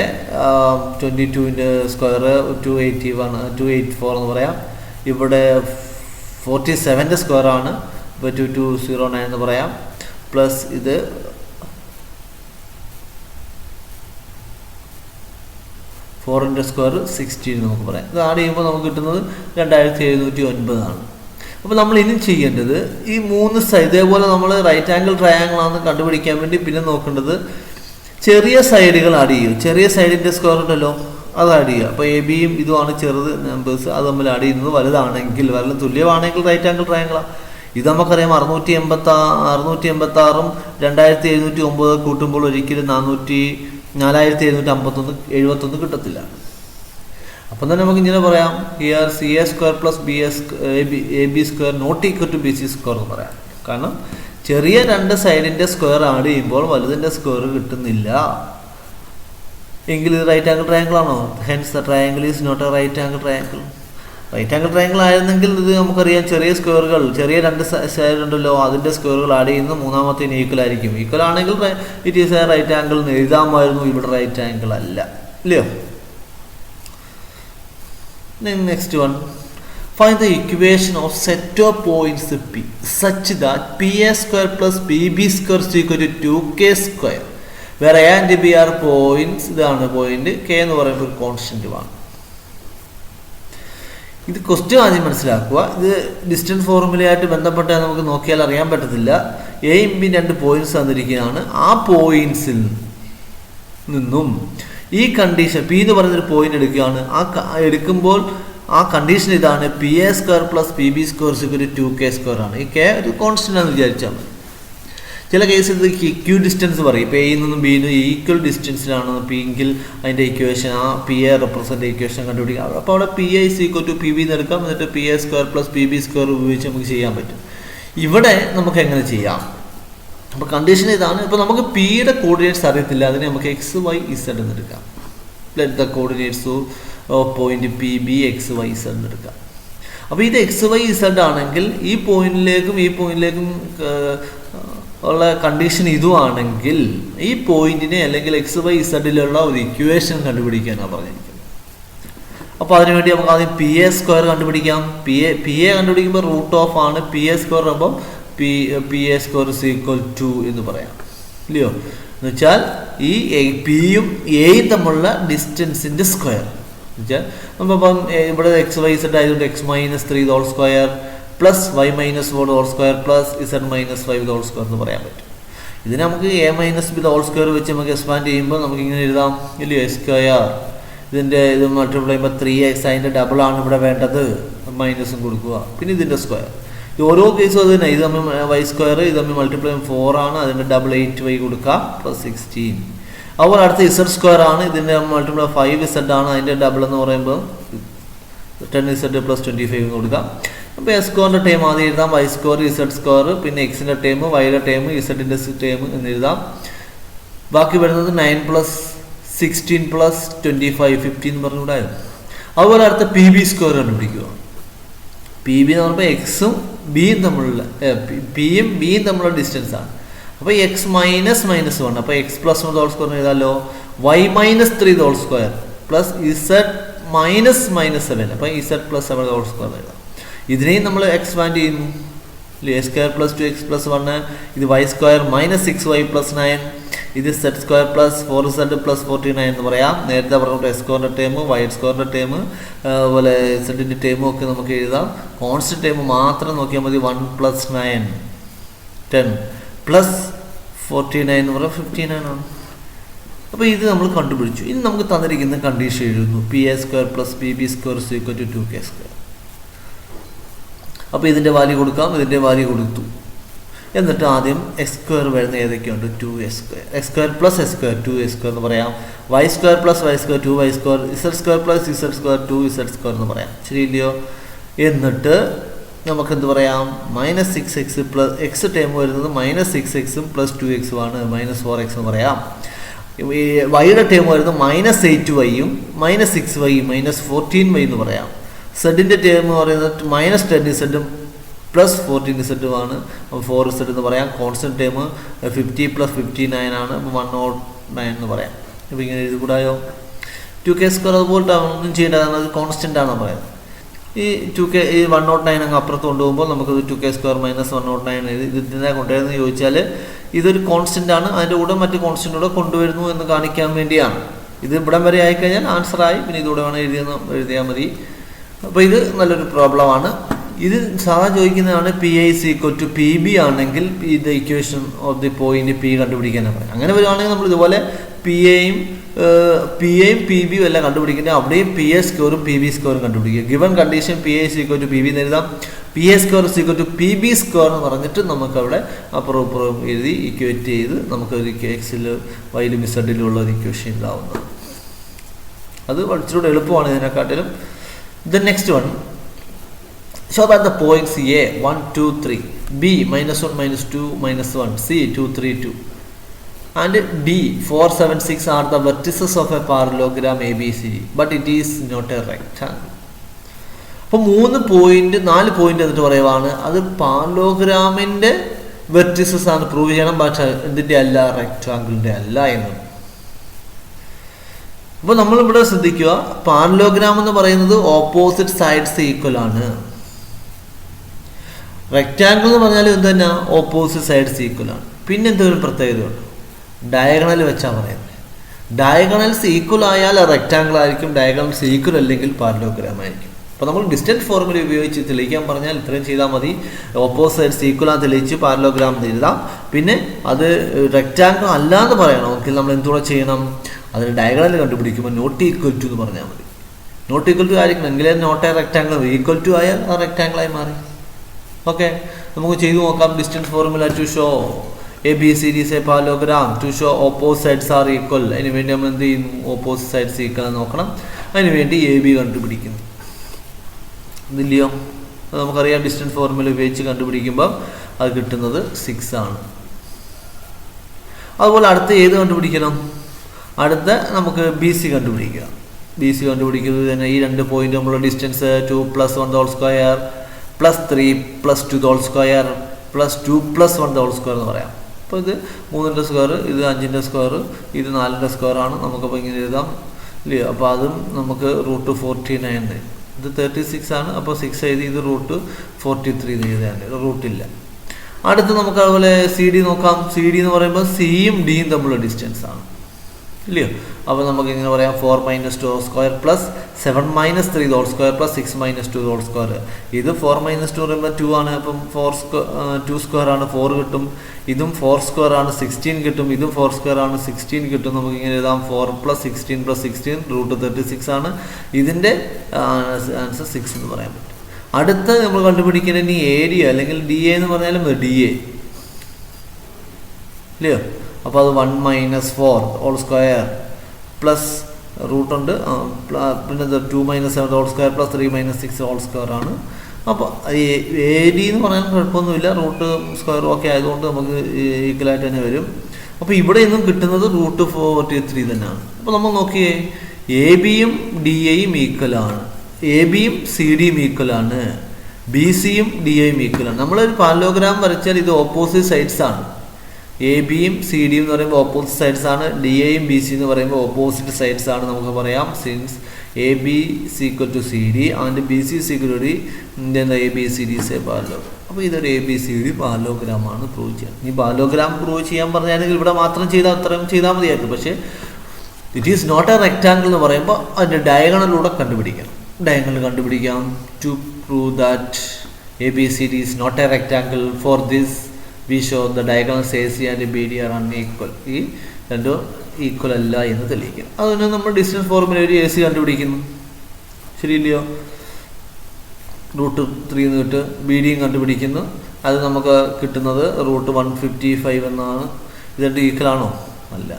22ൻ്റെ സ്ക്വയർ 284 എന്ന് പറയാം. ഇവിടെ 47ൻ്റെ സ്ക്വയർ ആണ്, ഇപ്പോൾ 2209 എന്ന് പറയാം. പ്ലസ് ഇത് 4ൻ്റെ സ്ക്വയർ 16 നമുക്ക് പറയാം. ഇത് ആഡ് ചെയ്യുമ്പോൾ നമുക്ക് കിട്ടുന്നത് 2709 ആണ്. അപ്പോൾ നമ്മൾ ഇനി ചെയ്യേണ്ടത് ഈ 3 സൈഡ് ഇതേപോലെ നമ്മൾ റൈറ്റ് ആംഗിൾ ട്രയാങ്കിൾ ആണെന്ന് കണ്ടുപിടിക്കാൻ വേണ്ടി പിന്നെ നോക്കേണ്ടത് ചെറിയ സൈഡുകൾ ആഡ് ചെയ്യും. ചെറിയ സൈഡിൻ്റെ സ്ക്വയർ ഉണ്ടല്ലോ, അത് ആഡ് ചെയ്യുക. അപ്പോൾ എ ബിയും ഇതുമാണ് ചെറുത് നമ്പേഴ്സ്, അത് തമ്മിൽ ആഡ് ചെയ്യുന്നത് വലുതാണെങ്കിൽ തുല്യമാണെങ്കിൽ റൈറ്റ് ആംഗിൾ ട്രയാങ്കിളാണ്. ഇത് നമുക്കറിയാം 686ഉം 2709 കൂട്ടുമ്പോൾ ഒരിക്കലും 4751 കിട്ടത്തില്ല. അപ്പം തന്നെ നമുക്ക് ഇങ്ങനെ പറയാം, here C A square plus A B square not equal to B C square എന്ന് പറയാം. കാരണം ചെറിയ 2 സൈഡിൻ്റെ സ്ക്വയർ ആഡ് ചെയ്യുമ്പോൾ വലുതിൻ്റെ സ്ക്വയർ കിട്ടുന്നില്ല എങ്കിൽ ഇത് റൈറ്റ് ആംഗിൾ ട്രയാങ്കിൾ ആണോ? Hence the triangle is not a right angle triangle. Right angle triangle ആയിരുന്നെങ്കിൽ ഇത് നമുക്കറിയാം ചെറിയ സ്ക്വയറുകൾ, ചെറിയ 2 സൈഡ് ഉണ്ടല്ലോ, അതിൻ്റെ സ്ക്വയറുകൾ ആഡ് ചെയ്യുന്ന മൂന്നാമത്തേന് ഈക്വൽ ആയിരിക്കും. ഈക്വൽ ആണെങ്കിൽ it is a right angle എന്ന് എഴുതാമായിരുന്നു. ഇവിടെ റൈറ്റ് ആംഗിൾ അല്ല, ഇല്ലയോ? Next one, find the equation of set of points P such that PA square plus PB square is equal to 2K square where A and B are points. ഇതാണ് point. K എന്ന് പറയുമ്പോൾ ഒരു കോൺസ്റ്റന്റുമാണ്. ഇത് question ആദ്യം മനസ്സിലാക്കുക. ഇത് distance ഫോർമുലയായിട്ട് ബന്ധപ്പെട്ട് നമുക്ക് നോക്കിയാൽ അറിയാൻ പറ്റത്തില്ല. എയും ബി 2 പോയിന്റ്സ് തന്നിരിക്കുകയാണ്. ആ പോയിന്റ്സിൽ നിന്നും ഈ കണ്ടീഷൻ പി എന്ന് പറയുന്നൊരു പോയിന്റ് എടുക്കുകയാണ്. എടുക്കുമ്പോൾ ആ കണ്ടീഷൻ ഇതാണ്, P A square plus P B square ഒരു 2K സ്ക്വയർ ആണ്. ഈ കെ ഒരു കോൺസ്റ്റന്റ് ആണെന്ന് വിചാരിച്ചാൽ മതി. ചില കേസിൽ ഇത് ഇക്വൽ ഡിസ്റ്റൻസ് പറയും. ഇപ്പോൾ എയിൽ നിന്നും ബിയിൽ നിന്ന് ഈക്വൽ ഡിസ്റ്റൻസിലാണ് പി എങ്കിൽ അതിൻ്റെ ഇക്വേഷൻ, ആ പി എ റെപ്രസെൻ്റ് ഇക്വേഷൻ കണ്ടുപിടിക്കാം. അപ്പോൾ അവിടെ P A is equal to P B എന്ന് എടുക്കാം. എന്നിട്ട് P A square plus P B square ഉപയോഗിച്ച് നമുക്ക് ചെയ്യാൻ പറ്റും. ഇവിടെ നമുക്ക് എങ്ങനെ ചെയ്യാം? അപ്പോൾ കണ്ടീഷൻ ഇതാണ്. ഇപ്പോൾ നമുക്ക് പിയുടെ കോർഡിനേറ്റ്സ് അറിയത്തില്ല, അതിനെ നമുക്ക് XY Z എന്ന് എടുക്കാം. Let the coordinates of point P B XY Z എന്ന് എടുക്കാം. അപ്പോൾ ഇത് XY Z ആണെങ്കിൽ ഈ പോയിന്റിലേക്കും ഈ പോയിന്റിലേക്കും ഉള്ള കണ്ടീഷൻ ഇതുമാണെങ്കിൽ ഈ പോയിന്റിനെ അല്ലെങ്കിൽ XY Z-ലുള്ള ഒരു ഇക്വേഷൻ കണ്ടുപിടിക്കാനാണ് പറഞ്ഞിരിക്കുന്നത്. അപ്പോൾ അതിനുവേണ്ടി നമുക്ക് ആദ്യം പി എ സ്ക്വയർ കണ്ടുപിടിക്കാം. പി എ കണ്ടുപിടിക്കുമ്പോൾ റൂട്ട് ഓഫ് ആണ്. പി എ സ്ക്വയർ ആകുമ്പോൾ P A square is equal to എന്ന് പറയാം, ഇല്ലയോ? എന്ന് വെച്ചാൽ ഈ പിയും എയും തമ്മിലുള്ള ഡിസ്റ്റൻസിൻ്റെ സ്ക്വയർ എന്ന് വെച്ചാൽ നമ്മളിപ്പം ഇവിടെ XY Z ആയതുകൊണ്ട് X-3 whole square plus Y-4 whole square plus Z-5 whole square എന്ന് പറയാൻ പറ്റും. ഇതിന് നമുക്ക് A-B ഹോൾ സ്ക്വയർ വെച്ച് നമുക്ക് എക്സ്പാൻഡ് ചെയ്യുമ്പോൾ നമുക്ക് ഇങ്ങനെ എഴുതാം, ഇല്ലയോ? എ സ്ക്വയർ ഇതിൻ്റെ ഇത് മൾട്ടിപ്ലൈ ചെയ്യുമ്പോൾ 3x, അതിൻ്റെ ഡബിളാണ് ഇവിടെ വേണ്ടത്, മൈനസും കൊടുക്കുക. പിന്നെ ഇതിൻ്റെ സ്ക്വയർ ഓരോ കേസും അത് തന്നെ. ഇത് തമ്മിൽ വൈ സ്ക്വയർ, ഇത് തമ്മിൽ മൾട്ടിപ്ലൈ 4 ആണ്, അതിൻ്റെ ഡബിൾ 8y കൊടുക്കുക പ്ലസ് 16. അതുപോലെ അടുത്ത ഇസഡ് സ്ക്വയർ ആണ്, ഇതിൻ്റെ മൾട്ടിപ്ലൈ 5z ആണ്, അതിൻ്റെ ഡബിൾ എന്ന് പറയുമ്പോൾ 10z പ്ലസ് 25 കൊടുക്കാം. അപ്പോൾ എസ് സ്ക്വയറിൻ്റെ ടേം ആദ്യം എഴുതാം, വൈ സ്ക്വയർ ഇസഡ് സ്ക്വയർ, പിന്നെ എക്സിൻ്റെ ടേം, വൈയുടെ ടേം, ഇസഡിൻ്റെ ടേം എന്ന് എഴുതാം. ബാക്കി വരുന്നത് 9 പ്ലസ് 16 പ്ലസ് 25 15 എന്ന് പറഞ്ഞുകൂടായിരുന്നു. അതുപോലെ അടുത്ത പി ബി സ്ക്വയർ കണ്ടുപിടിക്കുക. പി ബി എന്ന് പറയുമ്പോൾ എക്സും ബിയും തമ്മിലുള്ള പിയും ബിയും തമ്മിലുള്ള ഡിസ്റ്റൻസ് ആണ്. അപ്പോൾ എക്സ് മൈനസ് -1, അപ്പോൾ എക്സ് പ്ലസ് 1 ഹോൾ സ്ക്വയർ എഴുതാമല്ലോ. Y minus 3 whole square plus Z minus -7, അപ്പോൾ ഇസഡ് പ്ലസ് 7 ഹോൾ സ്ക്വയർ എഴുതാം. ഇതിനെയും നമ്മൾ എക്സ്പാൻഡ് ചെയ്യുന്നു. A square plus 2x plus 1, ഇത് Y square minus 6y plus 9, ഇത് Z square plus 4z plus 49 എന്ന് പറയാം. നേരത്തെ പറഞ്ഞ എസ് സ്ക്വയറിൻ്റെ ടേം, വൈ സ്ക്വയറിൻ്റെ ടേം, അതുപോലെ സെഡിൻ്റെ ടേമും ഒക്കെ നമുക്ക് എഴുതാം. കോൺസ്റ്റന്റ് ടേം മാത്രം നോക്കിയാൽ മതി. 1 പ്ലസ് 9 10 പ്ലസ് 49 എന്ന് പറയാം 59 ആണ്. അപ്പോൾ ഇത് നമ്മൾ കണ്ടുപിടിച്ചു. ഇനി നമുക്ക് തന്നിരിക്കുന്ന കണ്ടീഷൻ എഴുതുന്നു. P A square plus P B square equal to 2k square. അപ്പോൾ ഇതിൻ്റെ വാല്യൂ കൊടുക്കാം, ഇതിൻ്റെ വാല്യൂ കൊടുത്തു. എന്നിട്ട് ആദ്യം എക്സ് സ്ക്വയർ വരുന്ന ഏതൊക്കെയുണ്ട്? 2a square, X square plus S square 2a square എന്ന് പറയാം. Y square plus Y square 2y square, Z square plus Z square 2z square എന്ന് പറയാം. ശരിയില്ലയോ? എന്നിട്ട് നമുക്ക് എന്ത് പറയാം? -6x പ്ലസ് എക്സ് ടേം വരുന്നത് -6x പ്ലസ് 2x ആണ്, -4x എന്ന് പറയാം. ഈ വൈയുടെ ടേം വരുന്നത് -8y -6y -14y എന്ന് പറയാം. സെഡിൻ്റെ ടേം എന്ന് പറയുന്നത് -10z പ്ലസ് 14z ആണ്, 4z എന്ന് പറയാം. കോൺസ്റ്റന്റ് ടേം 50 പ്ലസ് 59 ആണ്, അപ്പോൾ 109 എന്ന് പറയാം. അപ്പോൾ ഇങ്ങനെ എഴുതി കൂടായോ? 2k സ്ക്വയർ അതുപോലെ ഒന്നും ചെയ്യേണ്ടതാണ്, അത് കോൺസ്റ്റന്റ് ആണ് പറയുന്നത്. ഈ 2k ഈ 109 അങ്ങ് അപ്പുറത്ത് കൊണ്ടുപോകുമ്പോൾ നമുക്കത് 2k സ്ക്വയർ മൈനസ് 109 എഴുതി. ഇതിനെ കൊണ്ടുവരുന്നത് ചോദിച്ചാൽ ഇതൊരു കോൺസ്റ്റന്റ് ആണ്, അതിൻ്റെ കൂടെ മറ്റ് കോൺസ്റ്റന്റ് കൂടെ കൊണ്ടുവരുന്നു എന്ന് കാണിക്കാൻ വേണ്ടിയാണ്. ഇത് ഇവിടം വരെ ആയിക്കഴിഞ്ഞാൽ ആൻസറായി, പിന്നെ ഇതുകൂടെ വേണം എഴുതിയാൽ മതി. അപ്പോൾ ഇത് നല്ലൊരു പ്രോബ്ലമാണ്. ഇത് സാധാരണ ചോദിക്കുന്നതാണ് P I is equal to P B ആണെങ്കിൽ ഇത് equation of the point P കണ്ടുപിടിക്കാനാണ് പറയുന്നത്. അങ്ങനെ വരുവാണെങ്കിൽ നമ്മൾ ഇതുപോലെ പി എയും പി ബിയും എല്ലാം കണ്ടുപിടിക്കുന്നത്, അവിടെയും പി എ സ്ക്വയറും പി ബി സ്ക്വയറും കണ്ടുപിടിക്കുക. Given condition P I is equal to P B എന്ന് എഴുതാം, P A square is equal to P B square എന്ന് പറഞ്ഞിട്ട് നമുക്കവിടെ അപ്പുറം ഇപ്പുറം എഴുതി ഇക്വേറ്റ് ചെയ്ത് നമുക്കൊരു എക്സിൽ വൈയിലും ഇസഡിലും ഉള്ള ഒരു ഇക്വേഷൻ ഉണ്ടാവുന്നത്. അത് കുറച്ചുകൂടെ എളുപ്പമാണ് ഇതിനെക്കാട്ടിലും. The next one, show that the points A 1 2 3, B -1 -2 -1, C 2 3 2 and D 4 7 6 are the vertices of a parallelogram ABCD, but it is not a rectangle. അപ്പോൾ 4 പോയിന്റ് എന്നിട്ട് പറയുവാണ് അത് പാരലോഗ്രാമിൻ്റെ വെർട്ടിസസ് ആണ് പ്രൂവ് ചെയ്യണം, പക്ഷേ ഇതിൻ്റെ അല്ല, റെക്ടാങ്കിളിൻ്റെ അല്ല എന്ന്. അപ്പോൾ നമ്മളിവിടെ ശ്രദ്ധിക്കുക, പാരലോഗ്രാം എന്ന് പറയുന്നത് ഓപ്പോസിറ്റ് സൈഡ്സ് ഈക്വൽ ആണ്. റെക്റ്റാങ്കിൾ എന്ന് പറഞ്ഞാൽ എന്ത് തന്നെ, ഓപ്പോസിറ്റ് സൈഡ്സ് ഈക്വൽ ആണ്. പിന്നെ എന്തെങ്കിലും പ്രത്യേകതയുണ്ട്? ഡയഗണൽ വെച്ചാൽ പറയുന്നത്. ഡയഗണൽസ് ഈക്വൽ ആയാൽ റെക്റ്റാങ്കിൾ ആയിരിക്കും, ഡയഗണൽസ് ഈക്വൽ അല്ലെങ്കിൽ പാരലോഗ്രാം ആയിരിക്കും. അപ്പോൾ നമ്മൾ ഡിസ്റ്റൻസ് ഫോർമുല ഉപയോഗിച്ച് തെളിയിക്കാൻ പറഞ്ഞാൽ ഇത്രയും ചെയ്താൽ മതി. ഓപ്പോസിറ്റ് സൈഡ്സ് ഈക്വൽ ആണ് തെളിയിച്ച് പാരലോഗ്രാം എഴുതാം. പിന്നെ അത് റെക്റ്റാങ്കിൾ അല്ലാന്ന് പറയണമെങ്കിൽ നമ്മൾ എന്തുകൂടെ ചെയ്യണം? അതിന് ഡയഗണൽ കണ്ടുപിടിക്കുമ്പോൾ നോട്ട് ഈക്വൽ ടു എന്ന് പറഞ്ഞാൽ മതി. നോട്ട് ഈക്വൽ ടു ആയിരിക്കണം, എങ്കിലേ not a rectangle, equal to ആയാൽ ആ റെക്റ്റാങ്കിളായി മാറി. ഓക്കെ, നമുക്ക് ചെയ്തു നോക്കാം. Distance formula to show ABCD is a parallelogram, to show opposite sides are equal. അതിന് വേണ്ടി നമ്മൾ എന്ത് ചെയ്യുന്നു? ഓപ്പോസിറ്റ് സൈഡ്സ് ഈക്വൽ നോക്കണം. അതിന് വേണ്ടി AB കണ്ടുപിടിക്കുന്നു. ഇതില്ലയോ? അത് നമുക്കറിയാം, ഡിസ്റ്റൻസ് ഫോർമുല ഉപയോഗിച്ച് കണ്ടുപിടിക്കുമ്പോൾ അത് കിട്ടുന്നത് 6 ആണ്. അതുപോലെ അടുത്ത ഏത് കണ്ടുപിടിക്കണം? അടുത്ത നമുക്ക് BC കണ്ടുപിടിക്കുക. BC കണ്ടുപിടിക്കുന്നത് തന്നെ ഈ 2 പോയിന്റ് നമ്മളുടെ distance 2 + 1 whole square +3 + 2 whole square +2 + 1 whole square എന്ന് പറയാം. അപ്പോൾ ഇത് 3ന്റെ സ്ക്വയർ, ഇത് 5ന്റെ സ്ക്വയർ, ഇത് 4ന്റെ സ്ക്വയർ ആണ്. നമുക്കപ്പോൾ ഇങ്ങനെ എഴുതാം ഇല്ലേ? അപ്പോൾ അതും നമുക്ക് √49, ഇത് 36 ആണ്. അപ്പോൾ 6 എഴുതി, ഇത് √43 എഴുതാൻ റൂട്ടില്ല. അടുത്ത് നമുക്ക് അതുപോലെ CD നോക്കാം. CD എന്ന് പറയുമ്പോൾ സിയും ഡിയും തമ്മിലുള്ള ഡിസ്റ്റൻസ് ആണ് ഇല്ലയോ? അപ്പോൾ നമുക്ക് ഇങ്ങനെ പറയാം 4 - 2 whole square +7 - 3 whole square +6 - 2 whole square. ഇത് 4 - 2 പറയുമ്പോൾ 2 ആണ്. അപ്പം 2 സ്ക്വയർ ആണ്, 4 കിട്ടും. ഇതും 4 സ്ക്വയർ ആണ്, 16 കിട്ടും. ഇതും 4 സ്ക്വയർ ആണ്, 16 കിട്ടും. നമുക്ക് ഇങ്ങനെ എഴുതാം 4 + 16 + 16 √36 ആണ്. ഇതിൻ്റെ ആൻസർ 6 എന്ന് പറയാൻ പറ്റും. അടുത്ത നമ്മൾ കണ്ടുപിടിക്കുന്നത് ഇനി ഏരിയ അല്ലെങ്കിൽ ഡി എ എന്ന് പറഞ്ഞാലും ഡി എ ഇല്ലയോ. അപ്പോൾ അത് 1 - 4 ഹോൾ സ്ക്വയർ പ്ലസ് റൂട്ട് ഉണ്ട്, പിന്നെ 2 - 7 whole square plus 3 - 6 whole square ആണ്. അപ്പോൾ എ ഡി എന്ന് പറയാൻ കുഴപ്പമൊന്നുമില്ല, റൂട്ട് സ്ക്വയർ ഒക്കെ ആയതുകൊണ്ട് നമുക്ക് ഈക്വലായിട്ട് തന്നെ വരും. അപ്പോൾ ഇവിടെ നിന്നും കിട്ടുന്നത് √43 തന്നെയാണ്. അപ്പോൾ നമ്മൾ നോക്കിയേ, എ ബിയും ഡി എയും ഈക്വലാണ്, എ ബിയും സി ഡിയും ഈക്വലാണ്, ബി സിയും ഡി എയും ഈക്വലാണ്. നമ്മളൊരു പാരലോഗ്രാം വരച്ചാൽ ഇത് ഓപ്പോസിറ്റ് സൈഡ്സ് ആണ്. എ ബിയും സി ഡിയും എന്ന് പറയുമ്പോൾ ഓപ്പോസിറ്റ് സൈഡ്സ് ആണ്, ഡി എയും ബി സി എന്ന് പറയുമ്പോൾ ഓപ്പോസിറ്റ് സൈഡ്സ് ആണ്. നമുക്ക് പറയാം since A B is equal to C D and B C is equal to D, then A B C D is a parallelogram. അപ്പോൾ ഇതൊരു എ ബി സി ഡി പാരലോഗ്രാമാണ് prove ചെയ്യാൻ. ഈ പാരലോഗ്രാം പ്രൂവ് ചെയ്യാൻ പറഞ്ഞാണെങ്കിൽ ഇവിടെ മാത്രം ചെയ്താൽ അത്രയും ചെയ്താൽ മതിയായിരുന്നു. പക്ഷേ it is not a rectangle എന്ന് പറയുമ്പോൾ അതിൻ്റെ ഡയഗണലിലൂടെ കണ്ടുപിടിക്കണം. ഡയഗണൽ കണ്ടുപിടിക്കാം. To prove that A B C D is not a rectangle, for this we show the diagonals AC and BD are unequal. ഈ രണ്ടും ഈക്വൽ അല്ല എന്ന് തെളിയിക്കണം. അതിന് നമ്മൾ ഡിസ്റ്റൻസ് ഫോർമുല ഒരു AC കണ്ടുപിടിക്കുന്നു, ശരിയില്ലയോ. √3 എന്ന് കിട്ടും, BD കണ്ടുപിടിക്കുന്നു. അത് നമുക്ക് കിട്ടുന്നത് √155 എന്നാണ്. ഇത് രണ്ടും ഈക്വൽ ആണോ? അല്ല.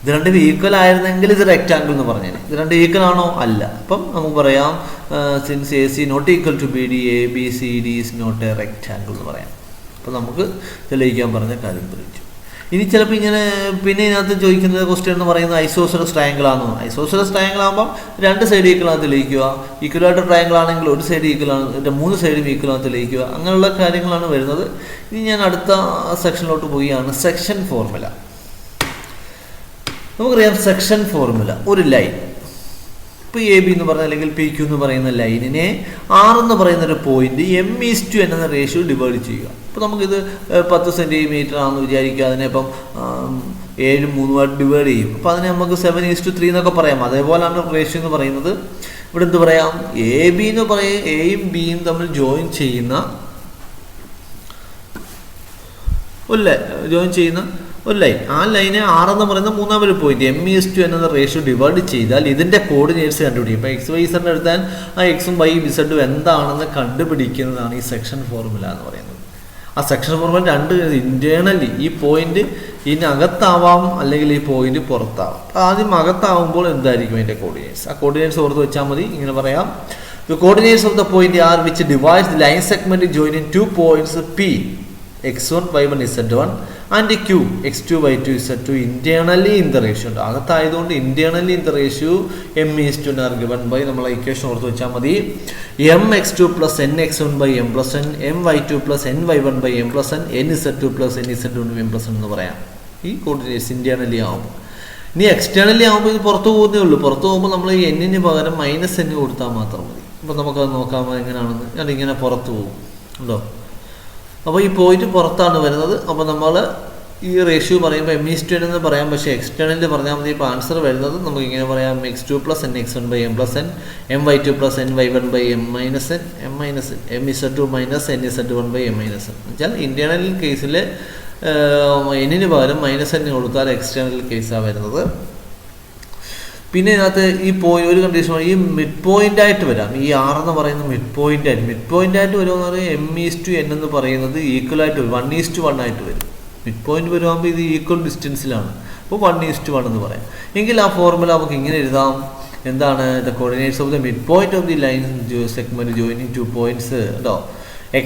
ഇത് രണ്ടും ഈക്വൽ ആയിരുന്നെങ്കിൽ ഇത് റെക്റ്റാങ്കിൾ എന്ന് പറഞ്ഞാൽ, ഇത് രണ്ടും ഈക്വൽ ആണോ? അല്ല. അപ്പം നമുക്ക് പറയാം since AC not equal to BD, ABCD is not a rectangle എന്ന് പറയാം. അപ്പോൾ നമുക്ക് തെളിയിക്കാൻ പറഞ്ഞ കാര്യം തെളിയിച്ചു. ഇനി ചിലപ്പോൾ ഇങ്ങനെ പിന്നെ ഇതിനകത്ത് ചോദിക്കുന്നത് ക്വസ്റ്റ്യൻ എന്ന് പറയുന്നത് ഐസോസെലസ് ട്രയാങ്കിൾ ആണോ? ഐസോസെലസ് ട്രയാങ്കിൾ ആകുമ്പോൾ 2 സൈഡ് ഈക്വൽ ആണ് തെളിയിക്കുക. ഈക്വലായിട്ട് ട്രയാങ്കിൾ ആണെങ്കിൽ 1 സൈഡ് ഈക്വൽ ആണ്, 3 സൈഡും ഈക്വൽ ആണ് തെളിയിക്കുക. അങ്ങനെയുള്ള കാര്യങ്ങളാണ് വരുന്നത്. ഇനി ഞാൻ അടുത്ത സെക്ഷനിലോട്ട് പോവുകയാണ്. Section formula. നമുക്കറിയാം സെക്ഷൻ ഫോർമുല, ഒരു ലൈൻ ഇപ്പോൾ എ ബി എന്ന് പറഞ്ഞ അല്ലെങ്കിൽ പി ക്യു എന്ന് പറയുന്ന ലൈനിനെ ആർ എന്ന് പറയുന്ന ഒരു പോയിന്റ് m/n എന്ന റേഷ്യോ ഡിവൈഡ് ചെയ്യുക. ഇപ്പോൾ നമുക്കിത് 10 സെൻറ്റിമീറ്റർ ആണെന്ന് വിചാരിക്കുക. അതിനെ ഇപ്പം 7 3 ഡിവൈഡ് ചെയ്യും. അപ്പോൾ അതിനെ നമുക്ക് 7:3 എന്നൊക്കെ പറയാം. അതേപോലെയാണ് റേഷ്യോ എന്ന് പറയുന്നത്. ഇവിടെ എന്ത് പറയാം, എ ബി എന്ന് പറയും, എയും ബിയും തമ്മിൽ ജോയിൻ ചെയ്യുന്ന ഒരു ലൈൻ. ആ ലൈനെ ആർ എന്ന് പറയുന്ന മൂന്നാമൊരു പോയിന്റ് m/n എന്ന റേഷ്യോ ഡിവൈഡ് ചെയ്താൽ ഇതിൻ്റെ കോർഡിനേറ്റ്സ് കണ്ടുപിടിക്കും. ഇപ്പോൾ എക്സ് വൈ സെഡ് എടുത്താൽ ആ എക്സും വൈ ഇസഡും എന്താണെന്ന് കണ്ടുപിടിക്കുന്നതാണ് ഈ സെക്ഷൻ ഫോർമുല എന്ന് പറയുന്നത്. ആ സെക്ഷൻ ഫോർമുല 2 ഇന്റേണലി ഈ പോയിന്റ് ഇതിനകത്താവാം അല്ലെങ്കിൽ ഈ പോയിന്റ് പുറത്താവാം. ആദ്യം അകത്താവുമ്പോൾ എന്തായിരിക്കും അതിൻ്റെ കോർഡിനേറ്റ്സ്? ആ കോർഡിനേറ്റ്സ് ഓർത്ത് വെച്ചാൽ മതി. ഇങ്ങനെ പറയാം, the coordinates of the point R which divides the line segment joining 2 points P x1 y1 z1 and q x2 y2 z2 internally in the ratio. അകത്തായതുകൊണ്ട് internally in the ratio m/n are given by നമ്മളെ equation ഓർത്ത് വെച്ചാൽ മതി. mx2 plus nx1 by m plus n, my2 plus ny1 by m plus n, nz2 plus nz1 by m plus n എന്ന് പറയാം. ഈ coordinates internally ആകുമ്പോൾ. ഇനി externally ആകുമ്പോൾ ഇത് പുറത്തു പോകുന്നേ ഉള്ളൂ. പുറത്തു പോകുമ്പോൾ നമ്മൾ ഈ എന്നിന് പകരം -n കൊടുത്താൽ മാത്രം മതി. അപ്പോൾ നമുക്കത് നോക്കാം എങ്ങനെയാണെന്ന്. അതിങ്ങനെ പുറത്തു പോകും ഉണ്ടോ. അപ്പോൾ ഈ പോയിന്റ് പുറത്താണ് വരുന്നത്. അപ്പോൾ നമ്മൾ ഈ റേഷ്യോ പറയുമ്പോൾ m/n എന്ന് പറയാം, പക്ഷേ എക്സ്റ്റേണലിൽ പറഞ്ഞാൽ മതി. ഇപ്പോൾ ആൻസർ വരുന്നത് നമുക്ക് ഇങ്ങനെ പറയാം, x2 plus nx1 by m plus n, my2 plus ny1 by m minus n, mz2 minus nz1 by m minus n. എന്നുവെച്ചാൽ ഇന്റേണൽ കേസിൽ എന്നിന് പകരം -n കൊടുത്താൽ എക്സ്റ്റേണൽ കേസാണ് വരുന്നത്. പിന്നെ ഇതിനകത്ത് ഈ ഒരു കണ്ടീഷൻ, ഈ മിഡ് പോയിന്റ് ആയിട്ട് വരാം. ഈ ആർ എന്ന് പറയുന്നത് മിഡ് പോയിന്റ് ആയിട്ട് വരുമെന്ന് പറയുന്നത് m/n എന്ന് പറയുന്നത് ഈക്വൽ ആയിട്ട് വരും, 1:1 ആയിട്ട് വരും. മിഡ് പോയിന്റ് വരുമ്പോൾ ഇത് ഈക്വൽ ഡിസ്റ്റൻസിലാണ്. അപ്പോൾ 1:1 എന്ന് പറയാം. എങ്കിൽ ആ ഫോർമുല നമുക്ക് ഇങ്ങനെ എഴുതാം. എന്താണ്? The coordinates of the mid point of the line segment joining 2 points ഉണ്ടോ,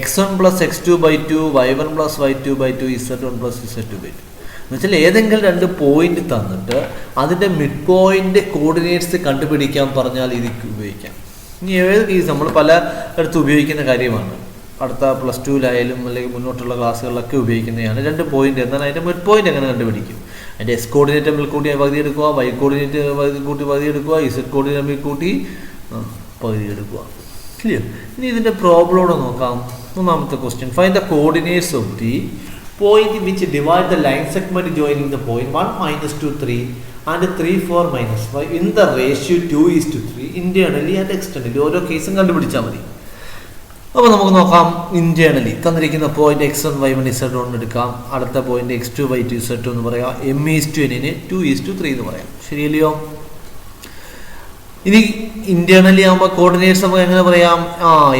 x1 plus x2 by 2, y1 plus y2 by 2, z1 plus z2 by 2. എന്നുവെച്ചാൽ ഏതെങ്കിലും 2 പോയിന്റ് തന്നിട്ട് അതിൻ്റെ മിഡ് പോയിന്റ് കോർഡിനേറ്റ്സ് കണ്ടുപിടിക്കാൻ പറഞ്ഞാൽ ഇത് ഉപയോഗിക്കാം. ഇനി ഏത് കേസ് നമ്മൾ പലയിടത്തും ഉപയോഗിക്കുന്ന കാര്യമാണ്. അടുത്ത +2-ലായാലും അല്ലെങ്കിൽ മുന്നോട്ടുള്ള ക്ലാസ്സുകളിലൊക്കെ ഉപയോഗിക്കുന്നതാണ്. 2 പോയിന്റ് എന്നാൽ അതിൻ്റെ മിഡ് പോയിന്റ് എങ്ങനെ കണ്ടുപിടിക്കും? അതിൻ്റെ എസ് കോർഡിനേറ്റ് തമ്മിൽ കൂട്ടി പകുതി എടുക്കുക, വൈ കോർഡിനേറ്റ് കൂട്ടി പകുതി എടുക്കുക, ഇസഡ് കോർഡിനേറ്റ് തമ്മിൽ കൂട്ടി പകുതി എടുക്കുക. ക്ലിയർ? ഇനി ഇതിൻ്റെ പ്രോബ്ലം നോക്കാം. ഒന്നാമത്തെ question, find the coordinates of the point which divide the line segment joining the point 1 - 2 3 and 3 4 - 5 in the ratio 2:3 internally and externally. ഓരോ കേസും കണ്ടുപിടിച്ചാൽ മതി. അപ്പോൾ നമുക്ക് നോക്കാം. ഇന്റേണലി തന്നിരിക്കുന്ന പോയിന്റ് x1 y1 z1 എടുക്കാം. അടുത്ത പോയിന്റ് x2 y2 z2 എന്ന് പറയാം. m/n 2:3 എന്ന് പറയാം. ശരിയല്ലയോ? ഇനി ഇന്റേണലി ആകുമ്പോൾ കോർഡിനേറ്റ്സ് നമുക്ക് എങ്ങനെ പറയാം?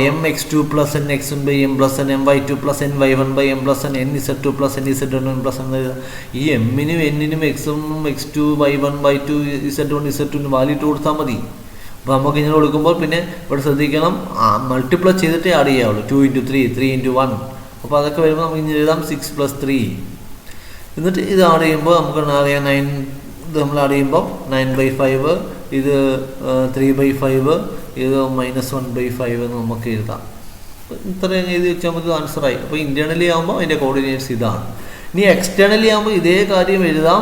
M X two plus N X one by M plus N M Y two plus N Y one by M plus N N Z two plus N Z one plus N. ഈ എമ്മിനും എന്നിനും എക്സും X two Y one Y two Z one Z ടുന് value ഇട്ട് കൊടുത്താൽ മതി. അപ്പോൾ നമുക്ക് ഇങ്ങനെ കൊടുക്കുമ്പോൾ പിന്നെ ഇവിടെ ശ്രദ്ധിക്കണം, മൾട്ടിപ്ലൈ ചെയ്തിട്ടേ ആഡ് ചെയ്യാവുള്ളൂ. 2 into 3, 3 into 1. അപ്പോൾ അതൊക്കെ വരുമ്പോൾ നമുക്ക് ഇങ്ങനെ എഴുതാം 6 + 3. എന്നിട്ട് ഇത് ആഡ് ചെയ്യുമ്പോൾ നമുക്ക് അറിയാം 9. ഇത് നമ്മൾ ആഡ് ചെയ്യുമ്പോൾ 9/5, ഇത് 3/5, ഇത് -1/5 എന്ന് നമുക്ക് എഴുതാം. ഇത്രയും എഴുതി വെച്ചാൽ നമുക്ക് ആൻസറായി. അപ്പോൾ ഇന്റേണലി ആകുമ്പോൾ അതിൻ്റെ കോർഡിനേറ്റ്സ് ഇതാണ്. ഇനി എക്സ്റ്റേണലി ആകുമ്പോൾ ഇതേ കാര്യം എഴുതാം.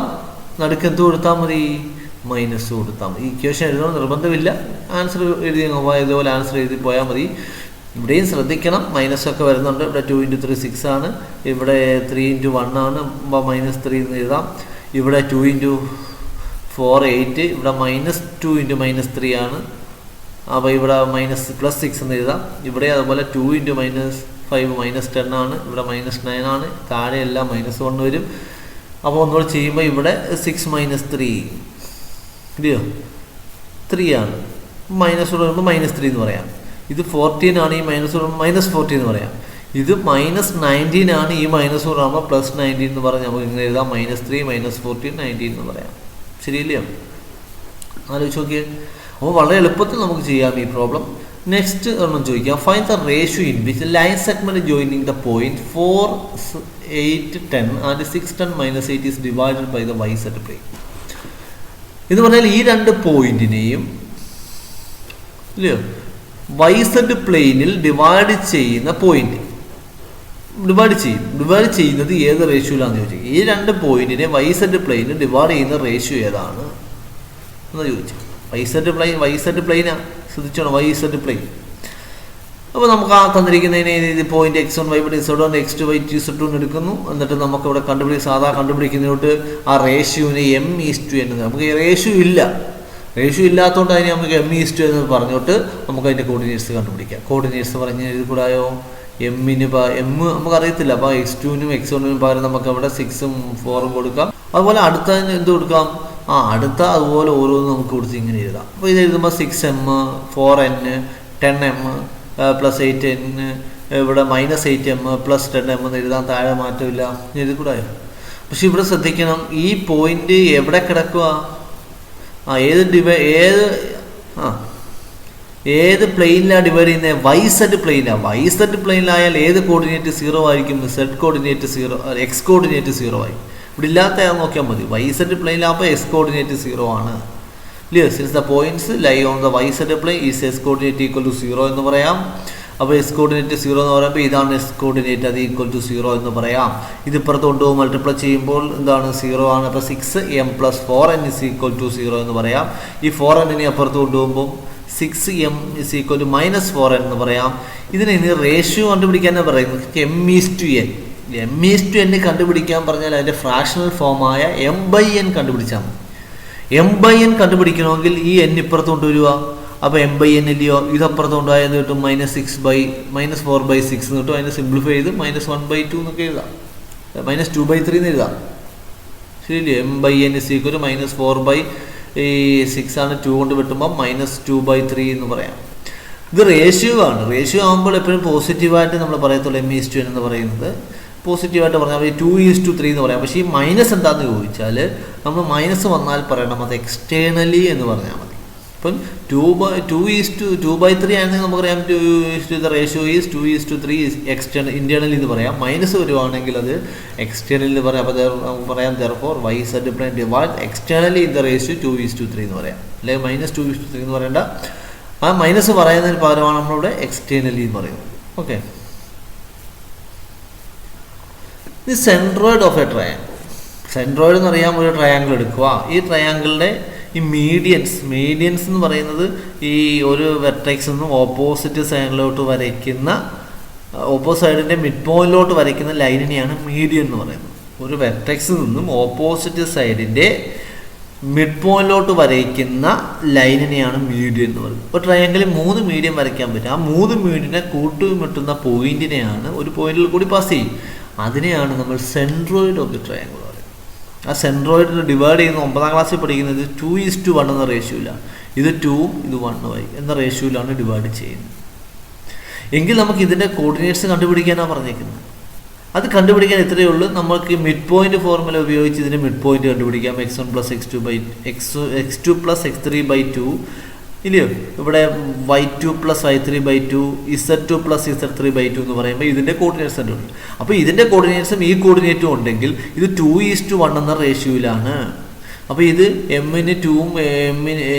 നടുക്ക് എന്ത് കൊടുത്താൽ മതി? മൈനസ് കൊടുത്താൽ മതി. ഇക്വേഷൻ എഴുതണം നിർബന്ധമില്ല, ആൻസർ എഴുതി ഇതുപോലെ ആൻസർ എഴുതി പോയാൽ മതി. ഇവിടെയും ശ്രദ്ധിക്കണം, മൈനസൊക്കെ വരുന്നുണ്ട്. ഇവിടെ 2 into 3 6 ആണ്, ഇവിടെ 3 into 1 ആണ്, -3 എന്ന് എഴുതാം. ഇവിടെ 2 into 4 8, ഇവിടെ -2 into -3 ആണ്. അപ്പോൾ ഇവിടെ +6 എന്ന് എഴുതാം. ഇവിടെ അതുപോലെ 2 into -5 -10 ആണ്, ഇവിടെ -9 ആണ്, താഴെ എല്ലാം -1 വരും. അപ്പോൾ ഒന്നുകൂടെ ചെയ്യുമ്പോൾ ഇവിടെ 6 - 3 ഇല്ലയോ, 3 ആണ്. മൈനസ് വരുമ്പോൾ -3 എന്ന് പറയാം. ഇത് 14 ആണ്, ഈ -14 എന്ന് പറയാം. ഇത് -19 ആണ്, ഈ -4 ആകുമ്പോൾ +19 എന്ന് പറഞ്ഞ് നമുക്ക് ഇങ്ങനെ എഴുതാം. -3 -14 19 എന്ന് പറയാം. ശരിയല്ലയോ? ആലോചിച്ച് നോക്കിയേ. അപ്പോൾ വളരെ എളുപ്പത്തിൽ നമുക്ക് ചെയ്യാം ഈ പ്രോബ്ലം. നെക്സ്റ്റ് ഒന്നും ചോദിക്കാം. Find the ratio in which line segment joining the point 4 8 10 and 6 10 - 8 is divided by the y z plane. എന്ന് പറഞ്ഞാൽ ഈ രണ്ട് പോയിന്റിനെയും ഇല്ലയോ വൈ സെഡ് പ്ലെയിനിൽ ഡിവൈഡ് ചെയ്യുന്ന പോയിന്റ് ഡിവൈഡ് ചെയ്യുന്നത് ഏത് റേഷ്യോയിലാണെന്ന് ചോദിച്ചു. ഈ രണ്ട് പോയിന്റിനെ വൈ സെഡ് പ്ലെയിനിൽ ഡിവൈഡ് ചെയ്യുന്ന റേഷ്യോ ഏതാണ് എന്ന് ചോദിച്ചു. വൈ സെഡ് പ്ലെയിനാണ്, ശ്രദ്ധിച്ചോണം, വൈ സെഡ് പ്ലെയിൻ. അപ്പോൾ നമുക്ക് ആ തന്നിരിക്കുന്നതിന് point x1 y1 z1 x2 y2 z2 എടുക്കുന്നു. എന്നിട്ട് നമുക്ക് ഇവിടെ കണ്ടുപിടിക്കുന്നതിനോട്ട് ആ റേഷ്യോന് m:n. നമുക്ക് റേഷ്യോ ഇല്ലാത്തതുകൊണ്ട് അതിന് നമുക്ക് m:n എന്ന് പറഞ്ഞോട്ട് നമുക്ക് അതിൻ്റെ കോർഡിനേറ്റ്സ് കണ്ടുപിടിക്കാം. കോർഡിനേറ്റ്സ് പറഞ്ഞ് എഴുതി കൂടായോ? എമ്മിന് എം നമുക്ക് അറിയത്തില്ല. അപ്പോൾ x2നും x1നും പകരം നമുക്ക് അവിടെ 6ഉം 4ഉം കൊടുക്കാം. അതുപോലെ അടുത്തതിന് എന്ത് കൊടുക്കാം? അടുത്ത അതുപോലെ ഓരോന്നും നമുക്ക് കൊടുത്ത് ഇങ്ങനെ എഴുതാം. അപ്പോൾ ഇത് എഴുതുമ്പോൾ 6m 4n 10m + 8n, ഇവിടെ -8m + 10m എന്ന് എഴുതാൻ, താഴെ മാറ്റമില്ല, എഴുതി കൂടായോ? പക്ഷെ ഇവിടെ ശ്രദ്ധിക്കണം, ഈ പോയിന്റ് എവിടെ കിടക്കുക? ഏത് പ്ലെയിനിലാണ് ഡിവൈഡ് ചെയ്യുന്നത്? വൈ സെഡ് പ്ലെയിനാണ്. വൈ സെഡ് പ്ലെയിനിലായാൽ ഏത് കോർഡിനേറ്റ് 0 ആയിരിക്കും? സെഡ് കോർഡിനേറ്റ് 0, എക്സ് കോർഡിനേറ്റ് 0 ആയി. ഇവിടെ ഇല്ലാത്ത നോക്കിയാൽ മതി. വൈ സെഡ് പ്ലെയിനിലാകുമ്പോൾ എക്സ് കോർഡിനേറ്റ് 0 ആണ്. Since the points lie on the Y Z plane is S coordinate = 0 എന്ന് പറയാം. അപ്പോൾ എസ് കോർഡിനേറ്റ് 0 എന്ന് പറയുമ്പോൾ ഇതാണ് എസ് കോർഡിനേറ്റ്, അത് = 0 എന്ന് പറയാം. ഇത് ഇപ്പുറത്ത് കൊണ്ടുപോകും, മൾട്ടിപ്ലൈ ചെയ്യുമ്പോൾ എന്താണ്? 0 ആണ്. അപ്പോൾ 6m + 4n = 0 എന്ന് പറയാം. ഈ 4n അപ്പുറത്ത് കൊണ്ടുപോകുമ്പോൾ 6m - 4n എന്ന് പറയാം. ഇതിനെ ഇനി റേഷ്യോ കണ്ടുപിടിക്കാനാണ് പറയുന്നത്. m:n കണ്ടുപിടിക്കാൻ പറഞ്ഞാൽ അതിൻ്റെ ഫ്രാക്ഷണൽ ഫോമായ m/n കണ്ടുപിടിച്ചാൽ മതി. m/n കണ്ടുപിടിക്കണമെങ്കിൽ ഈ n ഇപ്പുറത്ത് കൊണ്ടുവരിക. അപ്പോൾ m/n ഇല്ലയോ, ഇതപ്പുറത്ത് കൊണ്ടുപോയത് കിട്ടും -4/6 എന്ന് കിട്ടും. അതിനെ സിംപ്ലിഫൈ ചെയ്ത് -1/2 എന്നൊക്കെ എഴുതാം, -2/3 എന്ന് എഴുതാം. ശരിയല്ലേ? m/n -4/6 ആണ്. 2 കൊണ്ട് വെട്ടുമ്പോൾ -2/3 എന്ന് പറയാം. ഇത് റേഷ്യോ ആണ്. റേഷ്യോ ആകുമ്പോൾ എപ്പോഴും പോസിറ്റീവായിട്ട് നമ്മൾ പറയത്തുള്ളൂ. m:n എന്ന് പറയുന്നത് പോസിറ്റീവായിട്ട് പറഞ്ഞാൽ 2:3 എന്ന് പറയാം. പക്ഷേ ഈ മൈനസ് എന്താണെന്ന് ചോദിച്ചാൽ നമ്മൾ മൈനസ് വന്നാൽ പറയണം അത് എക്സ്റ്റേണലി എന്ന് പറഞ്ഞാൽ മതി. ഇപ്പം 2:3 ആണെങ്കിൽ നമുക്കറിയാം റേഷ്യോ ഈസ് 2:3 എക്സ്റ്റേണൽ ഇന്റേണലി എന്ന് പറയാം. മൈനസ് വരുവാണെങ്കിൽ അത് എക്സ്റ്റേണൽ എന്ന് പറയാം. അപ്പോൾ നമുക്ക് പറയാം therefore y z plane divide externally in the ratio 2:3 എന്ന് പറയാം. അല്ലെങ്കിൽ -2:3 എന്ന് പറയേണ്ട, ആ മൈനസ് പറയുന്നതിന് പകരമാണ് നമ്മളിവിടെ എക്സ്റ്റേണലി എന്ന് പറയുന്നത്. ഓക്കെ, ഇത് centroid of A triangle. Centroid എന്ന് പറയാം. ഒരു ട്രയാങ്കിൾ എടുക്കുക. ഈ ട്രയാങ്കിളിൻ്റെ ഈ മീഡിയൻസ് എന്ന് പറയുന്നത് ഈ ഒരു വെർട്ടെക്സിൽ നിന്നും ഓപ്പോസിറ്റ് സൈഡിലോട്ട് വരയ്ക്കുന്ന, ഓപ്പോസിറ്റ് സൈഡിൻ്റെ മിഡ് പോയിന്റിലോട്ട് വരയ്ക്കുന്ന ലൈനിനെയാണ് മീഡിയൻ എന്ന് പറയുന്നത്. ഒരു വെർട്ടെക്സിൽ നിന്നും ഓപ്പോസിറ്റ് സൈഡിൻ്റെ മിഡ് പോയിന്റിലോട്ട് വരയ്ക്കുന്ന ലൈനിനെയാണ് മീഡിയൻ എന്ന് പറയുന്നത്. ഇപ്പോൾ ട്രയാങ്കിളിൽ 3 മീഡിയൻ വരയ്ക്കാൻ പറ്റും. ആ 3 മീഡിയനെ കൂട്ടുമുട്ടുന്ന പോയിന്റിനെയാണ് ഒരു പോയിന്റിൽ കൂടി പാസ് ചെയ്യും. അതിനെയാണ് നമ്മൾ സെൻട്രോയിഡ് ഓഫ് ദി ട്രയാങ്കിൾ പറയുന്നത്. ആ സെൻട്രോയിഡ് ഡിവൈഡ് ചെയ്യുന്ന 9ാം ക്ലാസ്സിൽ പഠിക്കുന്നത് 2:1 എന്ന റേഷ്യോയിലാണ്. ഇത് 2ഉം ഇത് 1ഉമായി എന്ന റേഷ്യോയിലാണ് ഡിവൈഡ് ചെയ്യുന്നത്. എങ്കിൽ നമുക്ക് ഇതിൻ്റെ കോർഡിനേറ്റ്സ് കണ്ടുപിടിക്കാനാണ് പറഞ്ഞേക്കുന്നത്. അത് കണ്ടുപിടിക്കാൻ ഇത്രയേ ഉള്ളൂ. നമുക്ക് മിഡ് പോയിന്റ് ഫോർമുല ഉപയോഗിച്ച് ഇതിൻ്റെ മിഡ് പോയിന്റ് കണ്ടുപിടിക്കാം. x1 + x2 + x3/2 ഇല്ലയോ. ഇവിടെ y2 + y3/2 z2 + z3/2 എന്ന് പറയുമ്പോൾ ഇതിൻ്റെ കോർഡിനേറ്റ്സ് കണ്ടുപിടിക്കും. അപ്പോൾ ഇതിൻ്റെ കോർഡിനേറ്റ്സും ഈ കോർഡിനേറ്റും ഉണ്ടെങ്കിൽ ഇത് 2:1 എന്ന റേഷ്യോയിലാണ്. അപ്പോൾ ഇത് എമ്മിന് 2ഉം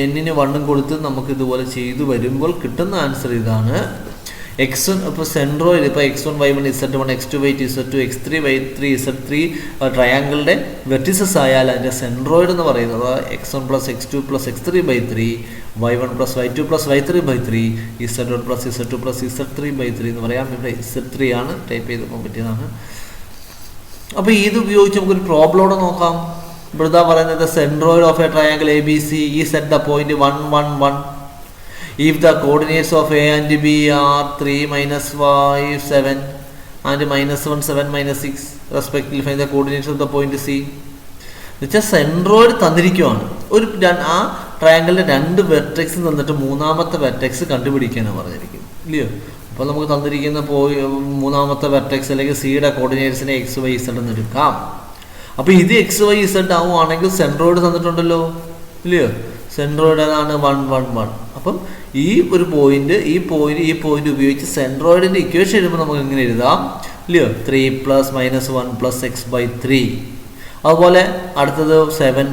എന്നിന് 1ഉം കൊടുത്ത് നമുക്ക് ഇതുപോലെ ചെയ്തു വരുമ്പോൾ കിട്ടുന്ന ആൻസർ ഇതാണ്. x1 ഇപ്പോൾ സെൻട്രോയിഡ് ഇപ്പോൾ x1 y1 z1 x2 y2 z2 x3 y3 z3 ട്രയാങ്കിളുടെ vertices ആയാൽ അതിൻ്റെ സെൻട്രോയിഡ് എന്ന് പറയുന്നത് x1 + x2 + x3/3 y1 + y2 + y3/3 z1 + z2 + z3/3 എന്ന് പറയാം. ഇവിടെ z3 ആണ് ടൈപ്പ് ചെയ്ത് പോകാൻ പറ്റിയതാണ്. അപ്പോൾ ഇത് ഉപയോഗിച്ച് നമുക്കൊരു പ്രോബ്ലം നോക്കാം. ഇവിടെ പറയുന്നത് centroid of A triangle ABC is at the point 1, 1, 1. If the coordinates of A and B are 3, -5, 7 and -1, 7, -6 respectively, find the coordinates of the point C. എന്നുവെച്ചാൽ സെൻട്രോയിഡ് തന്നിരിക്കുവാണ്. ആ ട്രയാങ്കിളിൻ്റെ 2 വെർട്ടെക്സ് തന്നിട്ട് മൂന്നാമത്തെ വെർട്ടെക്സ് കണ്ടുപിടിക്കാനാണ് പറഞ്ഞിരിക്കുന്നത് ഇല്ലയോ. അപ്പോൾ നമുക്ക് തന്നിരിക്കുന്ന മൂന്നാമത്തെ വെർട്ടെക്സ് അല്ലെങ്കിൽ സിയുടെ കോർഡിനേറ്റ്സിനെ XY Z എന്ന് എടുക്കാം. അപ്പോൾ ഇത് XY Z ആവുകയാണെങ്കിൽ സെൻട്രോയിഡ് തന്നിട്ടുണ്ടല്ലോ ഇല്ലയോ. സെൻട്രോയിഡ് ഏതാണ് 1, 1, 1. അപ്പം ഈ ഒരു പോയിന്റ് ഈ പോയിന്റ് ഉപയോഗിച്ച് സെൻട്രോയിഡിൻ്റെ ഇക്വേഷൻ എഴുതുമ്പോൾ നമുക്ക് എങ്ങനെ എഴുതാം ഇല്ലയോ. 3 + -1 + x/3. അതുപോലെ അടുത്തത് 7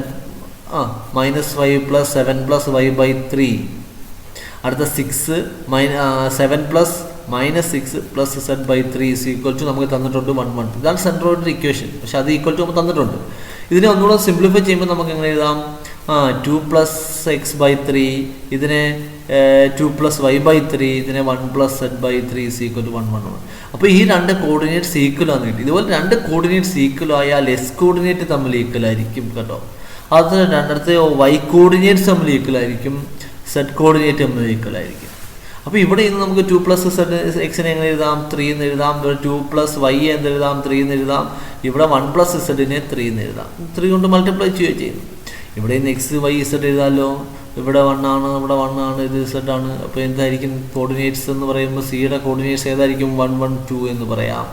-5 + 7 + y/3. അടുത്ത 6 7 + -6 + z/3 = നമുക്ക് തന്നിട്ടുണ്ട് 1, 1. ഇതാണ് സെൻട്രോയിഡിൻ്റെ ഇക്വേഷൻ. പക്ഷെ അത് ഈക്വൽ ടു നമുക്ക് തന്നിട്ടുണ്ട്. ഇതിനെ ഒന്നുകൂടെ സിംപ്ലിഫൈ ചെയ്യുമ്പോൾ നമുക്ക് എങ്ങനെ എഴുതാം 2 + x/3 ഇതിനെ 2 + y/3 ഇതിനെ 1 + z/3 = 1, 1, 1. അപ്പോൾ ഈ 2 കോർഡിനേറ്റ്സ് ഈക്വൽ ആണ് കിട്ടി. ഇതുപോലെ 2 കോർഡിനേറ്റ്സ് ഈക്വൽ ആയാൽ എസ് കോർഡിനേറ്റ് തമ്മിൽ ഈക്വൽ ആയിരിക്കും കേട്ടോ. അത് രണ്ടിടത്ത് y കോർഡിനേറ്റ്സ് തമ്മിൽ ഈക്വൽ ആയിരിക്കും, z കോർഡിനേറ്റ് തമ്മിൽ ഈക്വൽ ആയിരിക്കും. അപ്പോൾ ഇവിടെ ഇന്ന് നമുക്ക് 2 + z എക്സിനെ എങ്ങനെ എഴുതാം 3 എന്ന് എഴുതാം. 2 + y എന്ന് എഴുതാം 3 എന്ന് എഴുതാം. ഇവിടെ 1 + z-നെ 3 എന്ന് എഴുതാം. 3 കൊണ്ട് മൾട്ടിപ്ലൈ ചെയ്യുന്നു. ഇവിടെ നിന്ന് x, y, z എഴുതാമല്ലോ. ഇവിടെ 1 ആണ്, ഇവിടെ 1 ആണ്, ഇത് z ആണ്. അപ്പോൾ എന്തായിരിക്കും കോർഡിനേറ്റ്സ് എന്ന് പറയുമ്പോൾ സിയുടെ കോർഡിനേറ്റ്സ് ഏതായിരിക്കും 1, 1, 2 എന്ന് പറയാം.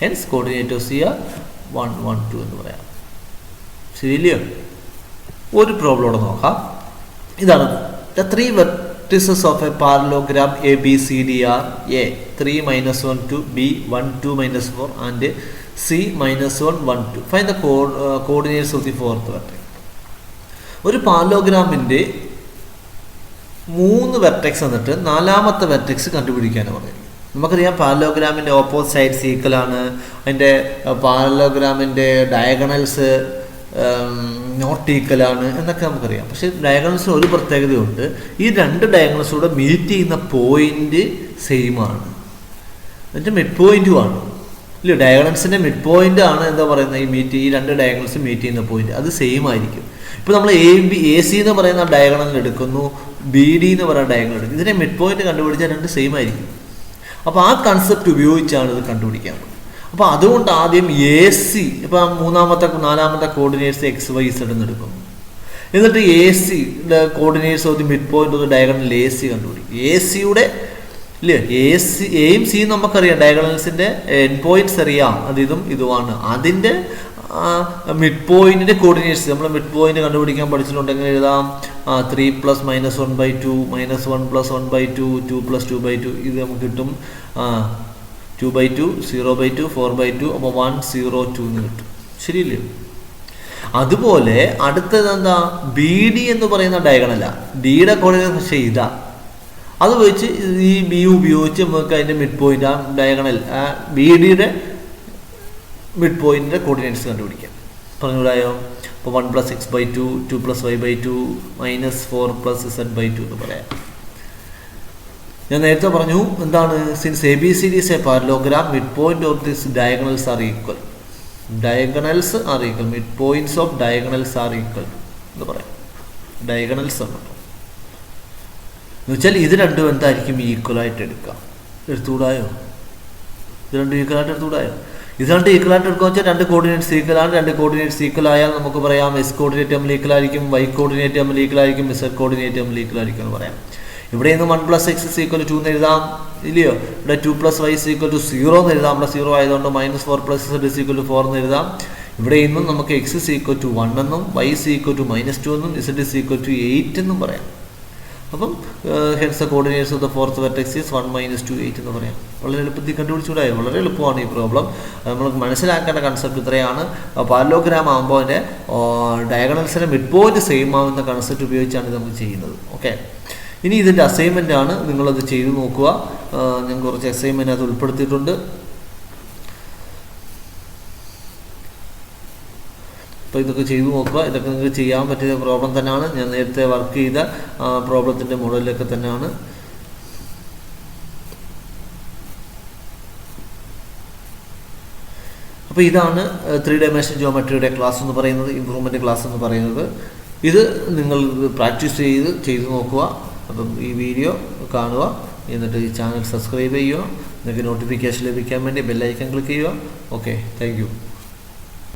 ഹെൻസ് കോർഡിനേറ്റ് ഓഫ് സി 1, 1, 2 എന്ന് പറയാം. ശരിയല്ലയോ. ഒരു പ്രോബ്ലം ഇവിടെ നോക്കാം. ഇതാണ് the 3 vertices of a parallelogram ABCD are A 3, -1, 2, B 1, 2, -4 and C -1, 1, 2. Find the coordinates of the fourth vertex. ഒരു പാരലോഗ്രാമിൻ്റെ 3 വെർട്ടെക്സ് എന്നിട്ട് 4ാമത്തെ വെർട്ടെക്സ് കണ്ടുപിടിക്കാനാണ് പറഞ്ഞത്. നമുക്കറിയാം പാരലോഗ്രാമിൻ്റെ ഓപ്പോസിറ്റ് സൈഡ്സ് ഈക്വൽ ആണ്. അതിൻ്റെ പാരലോഗ്രാമിൻ്റെ ഡയഗണൽസ് നോട്ട് ഈക്വൽ ആണ് എന്നൊക്കെ നമുക്കറിയാം. പക്ഷേ ഡയഗണൽസിന് ഒരു പ്രത്യേകതയുണ്ട്. ഈ 2 ഡയഗണൽസൂടെ മീറ്റ് ചെയ്യുന്ന പോയിന്റ് സെയിം ആണ്. എന്നിട്ട് മിഡ് പോയിന്റുമാണ് ഇല്ല. ഡയഗണൽസിൻ്റെ മിഡ് പോയിന്റ് ആണ് എന്താ പറയുന്നത് ഈ 2 ഡയഗണൽസ് മീറ്റ് ചെയ്യുന്ന പോയിന്റ് അത് സെയിം ആയിരിക്കും. ഇപ്പോൾ നമ്മൾ AC എന്ന് പറയുന്ന ഡയഗണൽ എടുക്കുന്നു, BD എന്ന് പറയുന്ന ഡയഗണൽ എടുക്കും. ഇതിനെ മിഡ് പോയിന്റ് കണ്ടുപിടിച്ചാൽ 2 സെയിം ആയിരിക്കും. അപ്പോൾ ആ കൺസെപ്റ്റ് ഉപയോഗിച്ചാണ് ഇത് കണ്ടുപിടിക്കാൻ. അപ്പോൾ അതുകൊണ്ട് ആദ്യം AC ഇപ്പോൾ 3ാമത്തെ 4ാമത്തെ കോർഡിനേറ്റ്സ് XY Z എന്ന് എടുക്കുന്നു. എന്നിട്ട് ACയുടെ coordinates of the mid point of the diagonal AC കണ്ടുപിടിക്കും. ACയുടെ ഇല്ലേ Aയും Cയും നമുക്കറിയാം. ഡയഗണൽസിൻ്റെ എൻഡ് പോയിന്റ്സ് അറിയാം. അത് ഇതുമാണ്. അതിൻ്റെ മിഡ് പോയിന്റിന്റെ കോർഡിനേറ്റ്സ് നമ്മൾ മിഡ് പോയിന്റ് കണ്ടുപിടിക്കാൻ പഠിച്ചിട്ടുണ്ടെങ്കിൽ എഴുതാം 3 + -1/2 -1 + 1/2 2 + 2/2. ഇത് നമുക്ക് കിട്ടും 2/2 0/2 4/2. അപ്പോൾ 1 0 2 എന്ന് കിട്ടും. ശരിയല്ലേ. അതുപോലെ അടുത്തത് എന്താ BD എന്ന് പറയുന്ന ഡയഗണല. ഡിയുടെ കോർഡിനേറ്റ് പക്ഷേ ഇതാ. അത് വെച്ച് ഈ B ഉപയോഗിച്ച് നമുക്ക് അതിൻ്റെ മിഡ് പോയിന്റ് ആ ഡയഗണൽ BDയുടെ മിഡ് പോയിന്റിന്റെ കോർഡിനേറ്റ്സ് കണ്ടുപിടിക്കാം. പറഞ്ഞുകൂടായോ. അപ്പോൾ 1 + x/2 2 + y/2 -4 + z/2 എന്ന് പറയാം. ഞാൻ നേരത്തെ പറഞ്ഞു എന്താണ് since ABCD is a parallelogram mid point of this diagonals are equal. Diagonals R equal. Mid points of diagonals R equal എന്ന് പറയാം. ഡയഗണൽസ് ആണ് എന്നുവെച്ചാൽ ഇത് 2 എന്തായിരിക്കും ഈക്വലായിട്ട് എടുക്കാം. എടുത്തുകൂടായോ. ഇത് 2 ഈക്വലായിട്ട് എടുത്തുകൂടായോ. ഇത് രണ്ട് ഈക്വൽ ആയിട്ട് എടുക്കുക വെച്ചാൽ രണ്ട് കോർഡിനേറ്റ്സ് ഈക്വലാണ്. രണ്ട് കോർഡിനേറ്റ്സ് ഈക്വൽ ആയാൽ നമുക്ക് പറയാം എസ് കോർഡിനേറ്റ് തമ്മിൽ ഈക്വൽ ആയിരിക്കും, വൈ കോർഡിനേറ്റ് തമ്മിൽ ഈക്വൽ ആയിരിക്കും, ഇസഡ് കോർഡിനേറ്റ് തമ്മിൽ ഈക്വൽ ആയിരിക്കും എന്ന് പറയാം. ഇവിടെ നിന്ന് 1 + x = 2 എന്ന് എഴുതാം ഇല്ലയോ? ഇവിടെ 2 + y = 0 എന്ന് എഴുതാം. ഇവിടെ 0 ആയതുകൊണ്ട് -4 + z = 4 എന്ന് എഴുതാം. ഇവിടെ നിന്നും നമുക്ക് x = 1 എന്നും y = -2 എന്നും z = 8 എന്നും പറയാം. അപ്പം hence the coordinates of the fourth vertex is 1 - 2 8 എന്ന് പറയാം. വളരെ എളുപ്പത്തിൽ കണ്ടുപിടിച്ചുകൂടായി. വളരെ എളുപ്പമാണ് ഈ പ്രോബ്ലം. നമ്മൾ മനസ്സിലാക്കേണ്ട കൺസെപ്റ്റ് ഇത്രയാണ്. പാരലോഗ്രാം ആകുമ്പോൾ അതിൻ്റെ ഡയഗണൽസിൻ്റെ മിഡ് പോയിന്റ് സെയിം ആവുന്ന കൺസെപ്റ്റ് ഉപയോഗിച്ചാണ് ഇത് നമുക്ക് ചെയ്യുന്നത്. ഓക്കെ, ഇനി ഇതിൻ്റെ അസൈൻമെൻ്റ് ആണ്. നിങ്ങളത് ചെയ്തു നോക്കുക. ഞാൻ കുറച്ച് അസൈൻമെൻറ്റ് അത് ഉൾപ്പെടുത്തിയിട്ടുണ്ട്. അപ്പോൾ ഇതൊക്കെ ചെയ്തു നോക്കുക. ഇതൊക്കെ നിങ്ങൾക്ക് ചെയ്യാൻ പറ്റിയ പ്രോബ്ലം തന്നെയാണ്. ഞാൻ നേരത്തെ വർക്ക് ചെയ്ത പ്രോബ്ലത്തിൻ്റെ മോഡലിലൊക്കെ തന്നെയാണ്. അപ്പോൾ ഇതാണ് 3 ഡയമെൻഷൻ ജിയോമെട്രിയുടെ ക്ലാസ് എന്ന് പറയുന്നത്, ഇംപ്രൂവ്മെൻറ്റ് ക്ലാസ് എന്ന് പറയുന്നത്. ഇത് നിങ്ങൾ പ്രാക്ടീസ് ചെയ്ത് നോക്കുക. അപ്പം ഈ വീഡിയോ കാണുക, എന്നിട്ട് ഈ ചാനൽ സബ്സ്ക്രൈബ് ചെയ്യുക. നിങ്ങൾക്ക് നോട്ടിഫിക്കേഷൻ ലഭിക്കാൻ വേണ്ടി ബെല്ലൈക്കൺ ക്ലിക്ക് ചെയ്യുക. Okay, thank you.